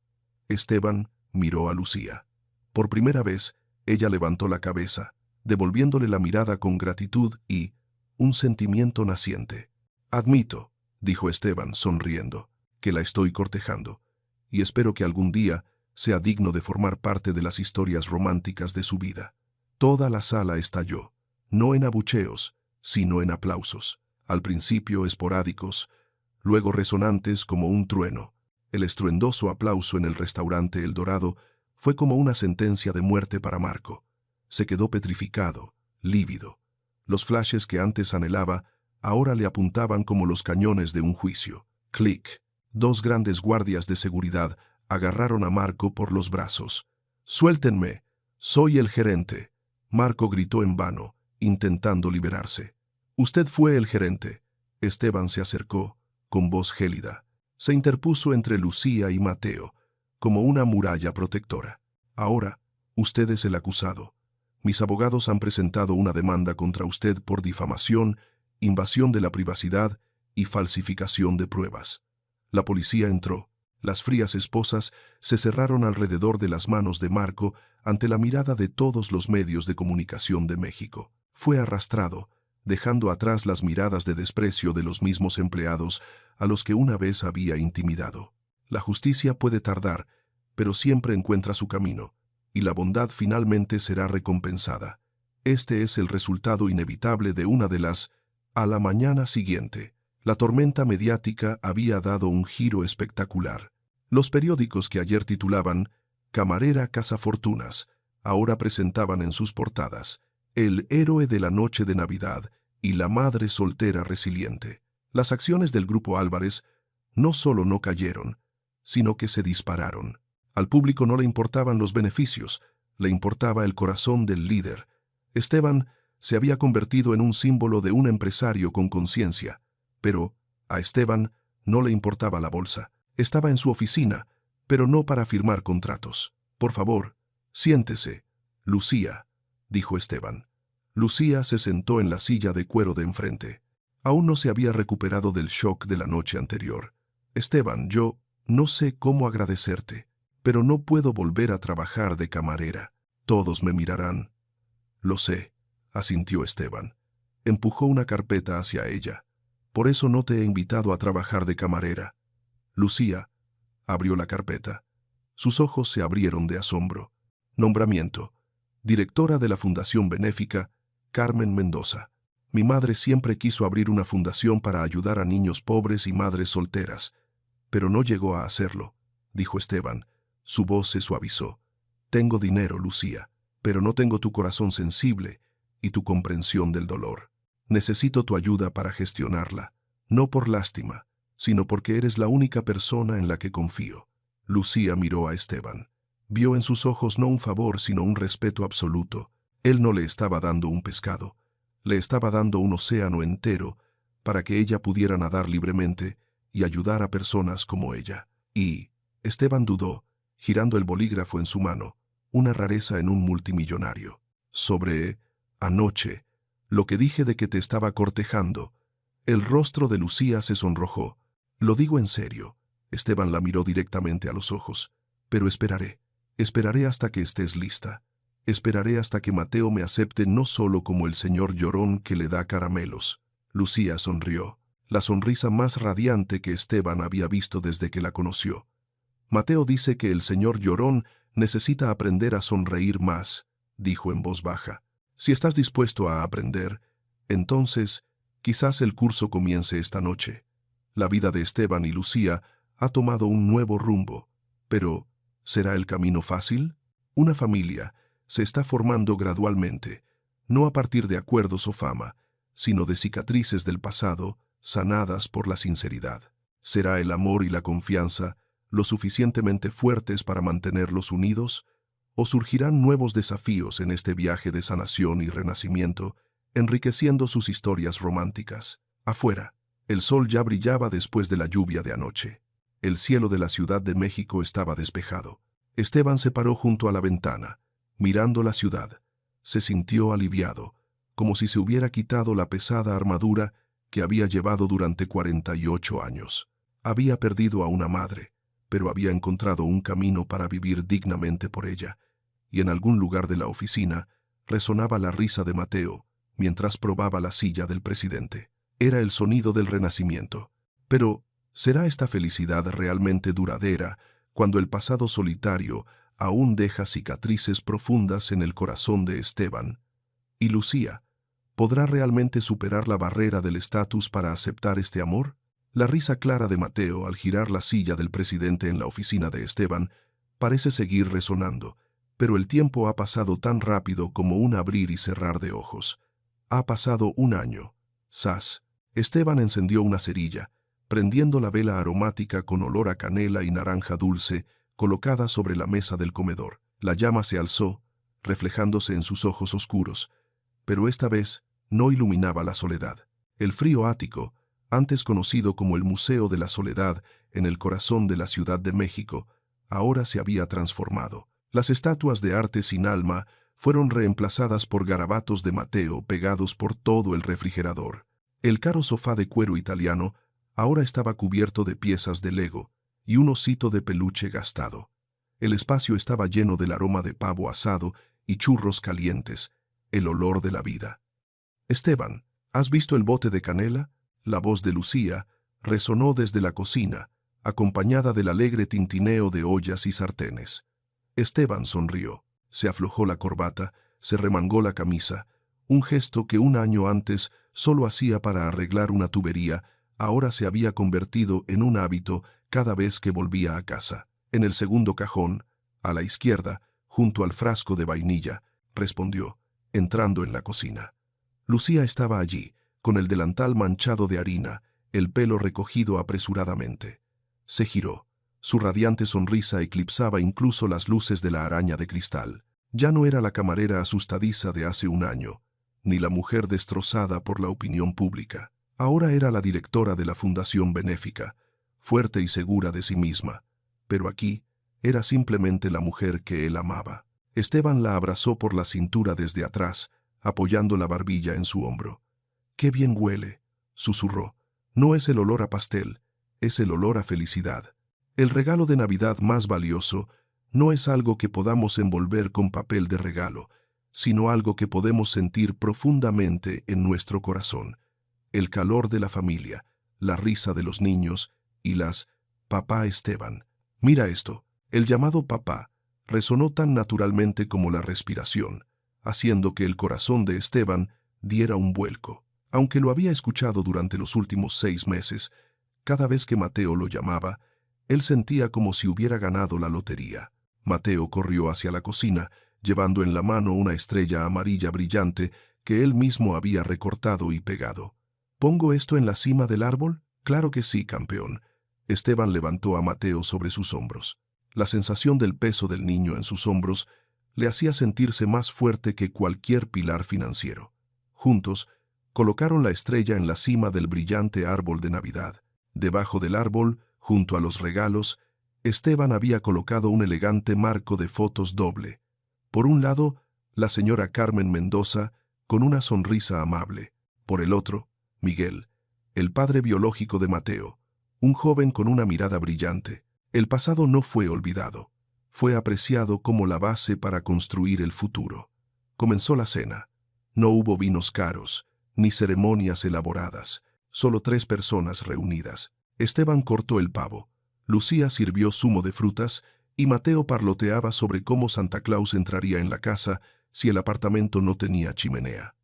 Esteban miró a Lucía. Por primera vez, ella levantó la cabeza, devolviéndole la mirada con gratitud y un sentimiento naciente. «Admito», dijo Esteban, sonriendo, «que la estoy cortejando, y espero que algún día sea digno de formar parte de las historias románticas de su vida». Toda la sala estalló, no en abucheos, sino en aplausos, al principio esporádicos, luego resonantes como un trueno. El estruendoso aplauso en el restaurante El Dorado fue como una sentencia de muerte para Marco. Se quedó petrificado, lívido. Los flashes que antes anhelaba ahora le apuntaban como los cañones de un juicio. Clic. 2 grandes guardias de seguridad agarraron a Marco por los brazos. «¡Suéltenme! ¡Soy el gerente!». Marco gritó en vano, intentando liberarse. «Usted fue el gerente». Esteban se acercó, con voz gélida. Se interpuso entre Lucía y Mateo, como una muralla protectora. «Ahora, usted es el acusado. Mis abogados han presentado una demanda contra usted por difamación, invasión de la privacidad y falsificación de pruebas». La policía entró. Las frías esposas se cerraron alrededor de las manos de Marco ante la mirada de todos los medios de comunicación de México. Fue arrastrado, dejando atrás las miradas de desprecio de los mismos empleados a los que una vez había intimidado. La justicia puede tardar, pero siempre encuentra su camino, y la bondad finalmente será recompensada. Este es el resultado inevitable de una de las... A la mañana siguiente, la tormenta mediática había dado un giro espectacular. Los periódicos que ayer titulaban «Camarera cazafortunas» ahora presentaban en sus portadas «El héroe de la noche de Navidad» y «La madre soltera resiliente». Las acciones del Grupo Álvarez no solo no cayeron, sino que se dispararon. Al público no le importaban los beneficios, le importaba el corazón del líder. Esteban se había convertido en un símbolo de un empresario con conciencia, pero a Esteban no le importaba la bolsa. Estaba en su oficina, pero no para firmar contratos. «Por favor, siéntese, Lucía», dijo Esteban. Lucía se sentó en la silla de cuero de enfrente. Aún no se había recuperado del shock de la noche anterior. «Esteban, yo no sé cómo agradecerte, pero no puedo volver a trabajar de camarera. Todos me mirarán». «Lo sé», asintió Esteban. Empujó una carpeta hacia ella. «Por eso no te he invitado a trabajar de camarera». Lucía abrió la carpeta. Sus ojos se abrieron de asombro. Nombramiento: directora de la Fundación Benéfica Carmen Mendoza. «Mi madre siempre quiso abrir una fundación para ayudar a niños pobres y madres solteras, pero no llegó a hacerlo», dijo Esteban. Su voz se suavizó. «Tengo dinero, Lucía, pero no tengo tu corazón sensible y tu comprensión del dolor. Necesito tu ayuda para gestionarla, no por lástima, sino porque eres la única persona en la que confío». Lucía miró a Esteban. Vio en sus ojos no un favor, sino un respeto absoluto. Él no le estaba dando un pescado, le estaba dando un océano entero para que ella pudiera nadar libremente y ayudar a personas como ella. Y Esteban dudó, girando el bolígrafo en su mano, una rareza en un multimillonario. «Sobre anoche, lo que dije de que te estaba cortejando». El rostro de Lucía se sonrojó. «Lo digo en serio». Esteban la miró directamente a los ojos. «Pero esperaré. Esperaré hasta que estés lista. Esperaré hasta que Mateo me acepte no solo como el señor llorón que le da caramelos». Lucía sonrió, la sonrisa más radiante que Esteban había visto desde que la conoció. «Mateo dice que el señor llorón necesita aprender a sonreír más», dijo en voz baja. «Si estás dispuesto a aprender, entonces quizás el curso comience esta noche». La vida de Esteban y Lucía ha tomado un nuevo rumbo, pero ¿será el camino fácil? Una familia se está formando gradualmente, no a partir de acuerdos o fama, sino de cicatrices del pasado sanadas por la sinceridad. ¿Será el amor y la confianza lo suficientemente fuertes para mantenerlos unidos? ¿O surgirán nuevos desafíos en este viaje de sanación y renacimiento, enriqueciendo sus historias románticas? Afuera, el sol ya brillaba después de la lluvia de anoche. El cielo de la Ciudad de México estaba despejado. Esteban se paró junto a la ventana, mirando la ciudad. Se sintió aliviado, como si se hubiera quitado la pesada armadura que había llevado durante 48 años. Había perdido a una madre, pero había encontrado un camino para vivir dignamente por ella, y en algún lugar de la oficina resonaba la risa de Mateo mientras probaba la silla del presidente. Era el sonido del renacimiento. Pero ¿será esta felicidad realmente duradera cuando el pasado solitario aún deja cicatrices profundas en el corazón de Esteban? ¿Y Lucía podrá realmente superar la barrera del estatus para aceptar este amor? La risa clara de Mateo al girar la silla del presidente en la oficina de Esteban parece seguir resonando, pero el tiempo ha pasado tan rápido como un abrir y cerrar de ojos. Ha pasado un año. ¡Zas! Esteban encendió una cerilla, prendiendo la vela aromática con olor a canela y naranja dulce colocada sobre la mesa del comedor. La llama se alzó, reflejándose en sus ojos oscuros, pero esta vez no iluminaba la soledad. El frío ático, antes conocido como el Museo de la Soledad en el corazón de la Ciudad de México, ahora se había transformado. Las estatuas de arte sin alma fueron reemplazadas por garabatos de Mateo pegados por todo el refrigerador. El caro sofá de cuero italiano ahora estaba cubierto de piezas de Lego y un osito de peluche gastado. El espacio estaba lleno del aroma de pavo asado y churros calientes, el olor de la vida. «Esteban, ¿has visto el bote de canela?». La voz de Lucía resonó desde la cocina, acompañada del alegre tintineo de ollas y sartenes. Esteban sonrió, se aflojó la corbata, se remangó la camisa, un gesto que un año antes solo hacía para arreglar una tubería, ahora se había convertido en un hábito cada vez que volvía a casa. En el segundo cajón, a la izquierda, junto al frasco de vainilla, respondió, entrando en la cocina. Lucía estaba allí, con el delantal manchado de harina, el pelo recogido apresuradamente. Se giró. Su radiante sonrisa eclipsaba incluso las luces de la araña de cristal. Ya no era la camarera asustadiza de hace un año, ni la mujer destrozada por la opinión pública. Ahora era la directora de la fundación benéfica, fuerte y segura de sí misma, pero aquí era simplemente la mujer que él amaba. Esteban la abrazó por la cintura desde atrás, apoyando la barbilla en su hombro. «¡Qué bien huele!», susurró. «No es el olor a pastel, es el olor a felicidad». El regalo de Navidad más valioso no es algo que podamos envolver con papel de regalo, sino algo que podemos sentir profundamente en nuestro corazón. El calor de la familia, la risa de los niños y las «Papá Esteban». Mira esto, el llamado papá resonó tan naturalmente como la respiración, haciendo que el corazón de Esteban diera un vuelco. Aunque lo había escuchado durante los últimos 6 meses, cada vez que Mateo lo llamaba, él sentía como si hubiera ganado la lotería. Mateo corrió hacia la cocina, llevando en la mano una estrella amarilla brillante que él mismo había recortado y pegado. «¿Pongo esto en la cima del árbol?». «Claro que sí, campeón». Esteban levantó a Mateo sobre sus hombros. La sensación del peso del niño en sus hombros le hacía sentirse más fuerte que cualquier pilar financiero. Juntos, colocaron la estrella en la cima del brillante árbol de Navidad. Debajo del árbol, junto a los regalos, Esteban había colocado un elegante marco de fotos doble. Por un lado, la señora Carmen Mendoza, con una sonrisa amable. Por el otro, Miguel, el padre biológico de Mateo, un joven con una mirada brillante. El pasado no fue olvidado. Fue apreciado como la base para construir el futuro. Comenzó la cena. No hubo vinos caros, ni ceremonias elaboradas, solo 3 personas reunidas. Esteban cortó el pavo, Lucía sirvió zumo de frutas y Mateo parloteaba sobre cómo Santa Claus entraría en la casa si el apartamento no tenía chimenea.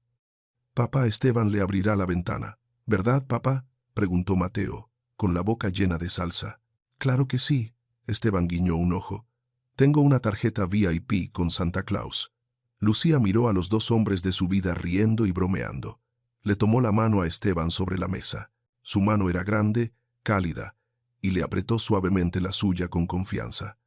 «Papá Esteban le abrirá la ventana, ¿verdad, papá?», preguntó Mateo, con la boca llena de salsa. «Claro que sí», Esteban guiñó un ojo. «Tengo una tarjeta VIP con Santa Claus». Lucía miró a los 2 hombres de su vida riendo y bromeando. Le tomó la mano a Esteban sobre la mesa. Su mano era grande, cálida, y le apretó suavemente la suya con confianza.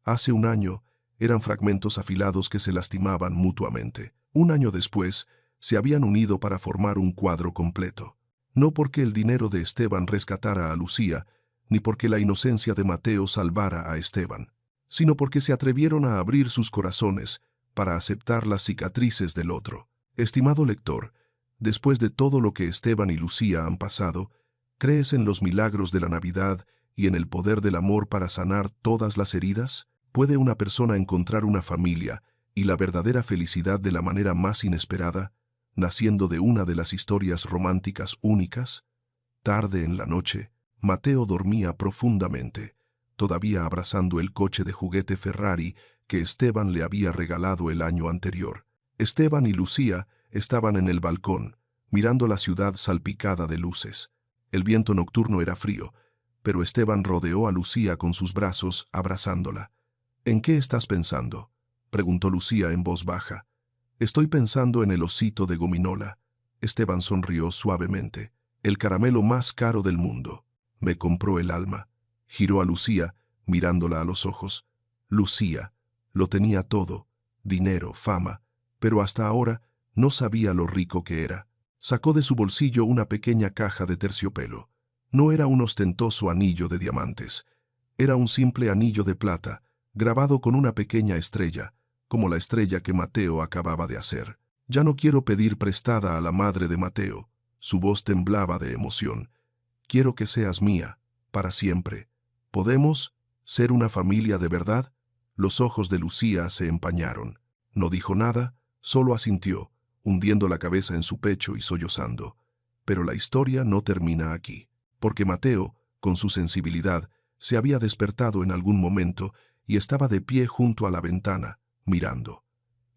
Hace un año eran fragmentos afilados que se lastimaban mutuamente. Un año después, se habían unido para formar un cuadro completo. No porque el dinero de Esteban rescatara a Lucía, ni porque la inocencia de Mateo salvara a Esteban, sino porque se atrevieron a abrir sus corazones para aceptar las cicatrices del otro. Estimado lector, después de todo lo que Esteban y Lucía han pasado, ¿crees en los milagros de la Navidad y en el poder del amor para sanar todas las heridas? ¿Puede una persona encontrar una familia y la verdadera felicidad de la manera más inesperada, naciendo de una de las historias románticas únicas? Tarde en la noche, Mateo dormía profundamente, todavía abrazando el coche de juguete Ferrari que Esteban le había regalado el año anterior. Esteban y Lucía estaban en el balcón, mirando la ciudad salpicada de luces. El viento nocturno era frío, pero Esteban rodeó a Lucía con sus brazos, abrazándola. «¿En qué estás pensando?», preguntó Lucía en voz baja. «Estoy pensando en el osito de gominola». Esteban sonrió suavemente. «El caramelo más caro del mundo. Me compró el alma». Giró a Lucía, mirándola a los ojos. Lucía lo tenía todo: dinero, fama, pero hasta ahora no sabía lo rico que era. Sacó de su bolsillo una pequeña caja de terciopelo. No era un ostentoso anillo de diamantes. Era un simple anillo de plata, grabado con una pequeña estrella, como la estrella que Mateo acababa de hacer. «Ya no quiero pedir prestada a la madre de Mateo». Su voz temblaba de emoción. «Quiero que seas mía, para siempre. ¿Podemos ser una familia de verdad?». Los ojos de Lucía se empañaron. No dijo nada, solo asintió, hundiendo la cabeza en su pecho y sollozando. Pero la historia no termina aquí, porque Mateo, con su sensibilidad, se había despertado en algún momento y estaba de pie junto a la ventana, mirando.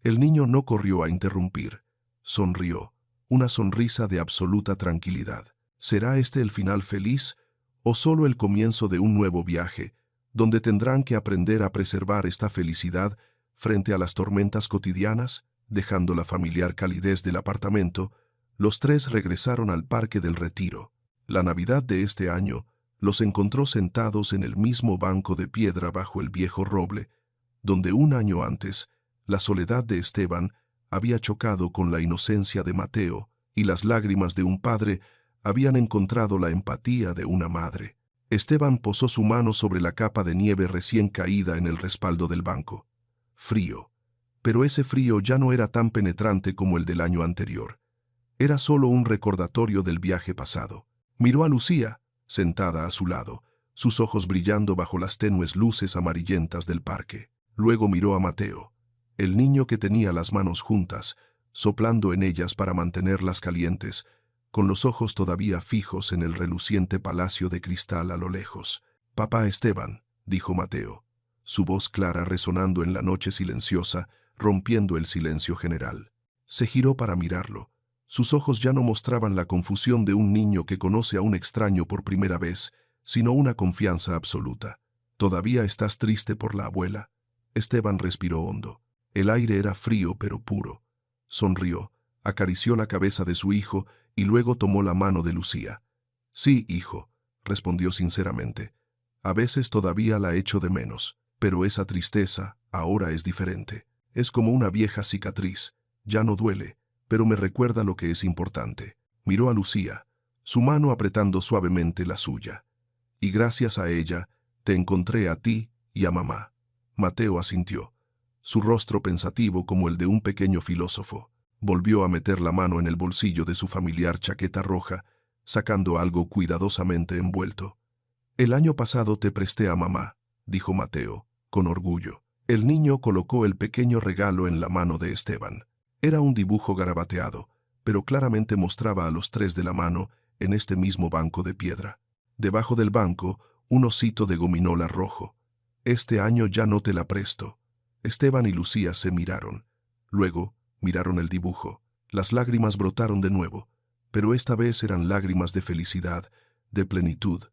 El niño no corrió a interrumpir. Sonrió, una sonrisa de absoluta tranquilidad. ¿Será este el final feliz o solo el comienzo de un nuevo viaje, donde tendrán que aprender a preservar esta felicidad frente a las tormentas cotidianas? Dejando la familiar calidez del apartamento, los tres regresaron al Parque del Retiro. La Navidad de este año los encontró sentados en el mismo banco de piedra bajo el viejo roble, donde un año antes la soledad de Esteban había chocado con la inocencia de Mateo y las lágrimas de un padre habían encontrado la empatía de una madre. Esteban posó su mano sobre la capa de nieve recién caída en el respaldo del banco. Frío. Pero ese frío ya no era tan penetrante como el del año anterior. Era solo un recordatorio del viaje pasado. Miró a Lucía, sentada a su lado, sus ojos brillando bajo las tenues luces amarillentas del parque. Luego miró a Mateo, el niño que tenía las manos juntas, soplando en ellas para mantenerlas calientes, con los ojos todavía fijos en el reluciente palacio de cristal a lo lejos. «Papá Esteban», dijo Mateo, su voz clara resonando en la noche silenciosa, rompiendo el silencio general. Se giró para mirarlo. Sus ojos ya no mostraban la confusión de un niño que conoce a un extraño por primera vez, sino una confianza absoluta. «¿Todavía estás triste por la abuela?». Esteban respiró hondo. El aire era frío pero puro. Sonrió, acarició la cabeza de su hijo y luego tomó la mano de Lucía. «Sí, hijo», respondió sinceramente. «A veces todavía la echo de menos, pero esa tristeza ahora es diferente. Es como una vieja cicatriz. Ya no duele, pero me recuerda lo que es importante». Miró a Lucía, su mano apretando suavemente la suya. «Y gracias a ella, te encontré a ti y a mamá». Mateo asintió, su rostro pensativo como el de un pequeño filósofo. Volvió a meter la mano en el bolsillo de su familiar chaqueta roja, sacando algo cuidadosamente envuelto. «El año pasado te presté a mamá», dijo Mateo, con orgullo. El niño colocó el pequeño regalo en la mano de Esteban. Era un dibujo garabateado, pero claramente mostraba a los tres de la mano en este mismo banco de piedra. Debajo del banco, un osito de gominola rojo. «Este año ya no te la presto». Esteban y Lucía se miraron. Luego miraron el dibujo. Las lágrimas brotaron de nuevo, pero esta vez eran lágrimas de felicidad, de plenitud.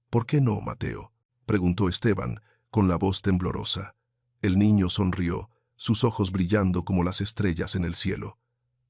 «¿Por qué no, Mateo?», preguntó Esteban, con la voz temblorosa. El niño sonrió, sus ojos brillando como las estrellas en el cielo.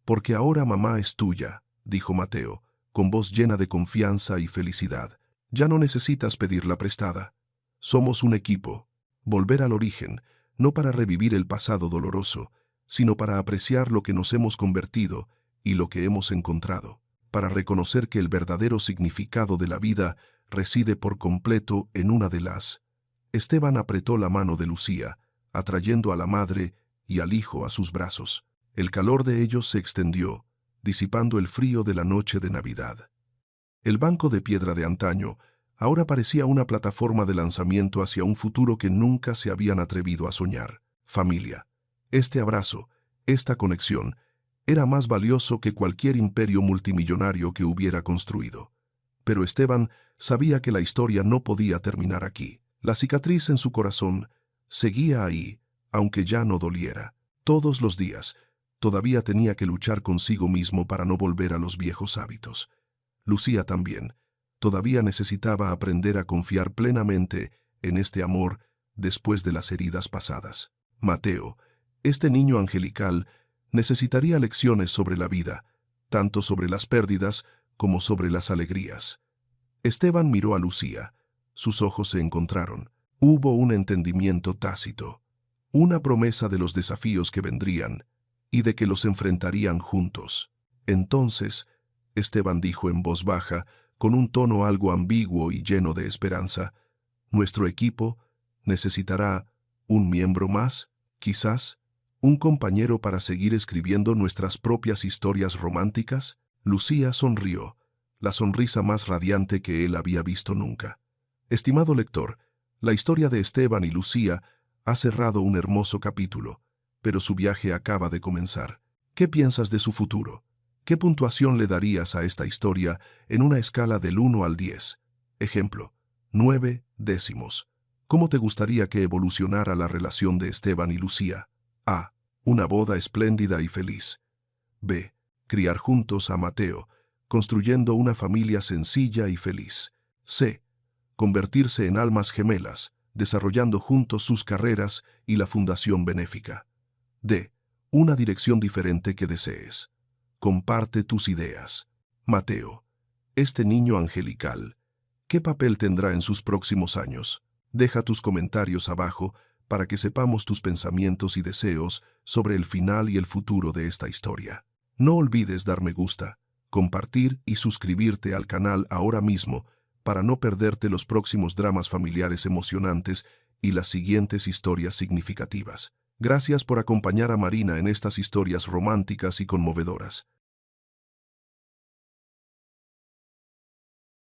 «Porque ahora mamá es tuya», dijo Mateo, con voz llena de confianza y felicidad. «Ya no necesitas pedirla prestada. Somos un equipo. Volver al origen, no para revivir el pasado doloroso, sino para apreciar lo que nos hemos convertido y lo que hemos encontrado, para reconocer que el verdadero significado de la vida reside por completo en una de las». Esteban apretó la mano de Lucía, atrayendo a la madre y al hijo a sus brazos. El calor de ellos se extendió, disipando el frío de la noche de Navidad. El banco de piedra de antaño ahora parecía una plataforma de lanzamiento hacia un futuro que nunca se habían atrevido a soñar. Familia. Este abrazo, esta conexión, era más valioso que cualquier imperio multimillonario que hubiera construido. Pero Esteban sabía que la historia no podía terminar aquí. La cicatriz en su corazón seguía ahí, aunque ya no doliera. Todos los días, todavía tenía que luchar consigo mismo para no volver a los viejos hábitos. Lucía también. todavía necesitaba aprender a confiar plenamente en este amor después de las heridas pasadas. Mateo, este niño angelical, necesitaría lecciones sobre la vida, tanto sobre las pérdidas como sobre las alegrías. Esteban miró a Lucía. Sus ojos se encontraron. Hubo un entendimiento tácito, una promesa de los desafíos que vendrían y de que los enfrentarían juntos. Entonces, Esteban dijo en voz baja, con un tono algo ambiguo y lleno de esperanza, «Nuestro equipo necesitará un miembro más, quizás, un compañero para seguir escribiendo nuestras propias historias románticas». Lucía sonrió, la sonrisa más radiante que él había visto nunca. Estimado lector, la historia de Esteban y Lucía ha cerrado un hermoso capítulo, pero su viaje acaba de comenzar. ¿Qué piensas de su futuro? ¿Qué puntuación le darías a esta historia en una escala del 1 al 10? Ejemplo, 9 décimos. ¿Cómo te gustaría que evolucionara la relación de Esteban y Lucía? A. Una boda espléndida y feliz. B. Criar juntos a Mateo, construyendo una familia sencilla y feliz. C. Convertirse en almas gemelas, desarrollando juntos sus carreras y la fundación benéfica. D. Una dirección diferente que desees. Comparte tus ideas. Mateo, este niño angelical, ¿qué papel tendrá en sus próximos años? Deja tus comentarios abajo para que sepamos tus pensamientos y deseos sobre el final y el futuro de esta historia. No olvides dar me gusta, compartir y suscribirte al canal ahora mismo para no perderte los próximos dramas familiares emocionantes y las siguientes historias significativas. Gracias por acompañar a Marina en estas historias románticas y conmovedoras.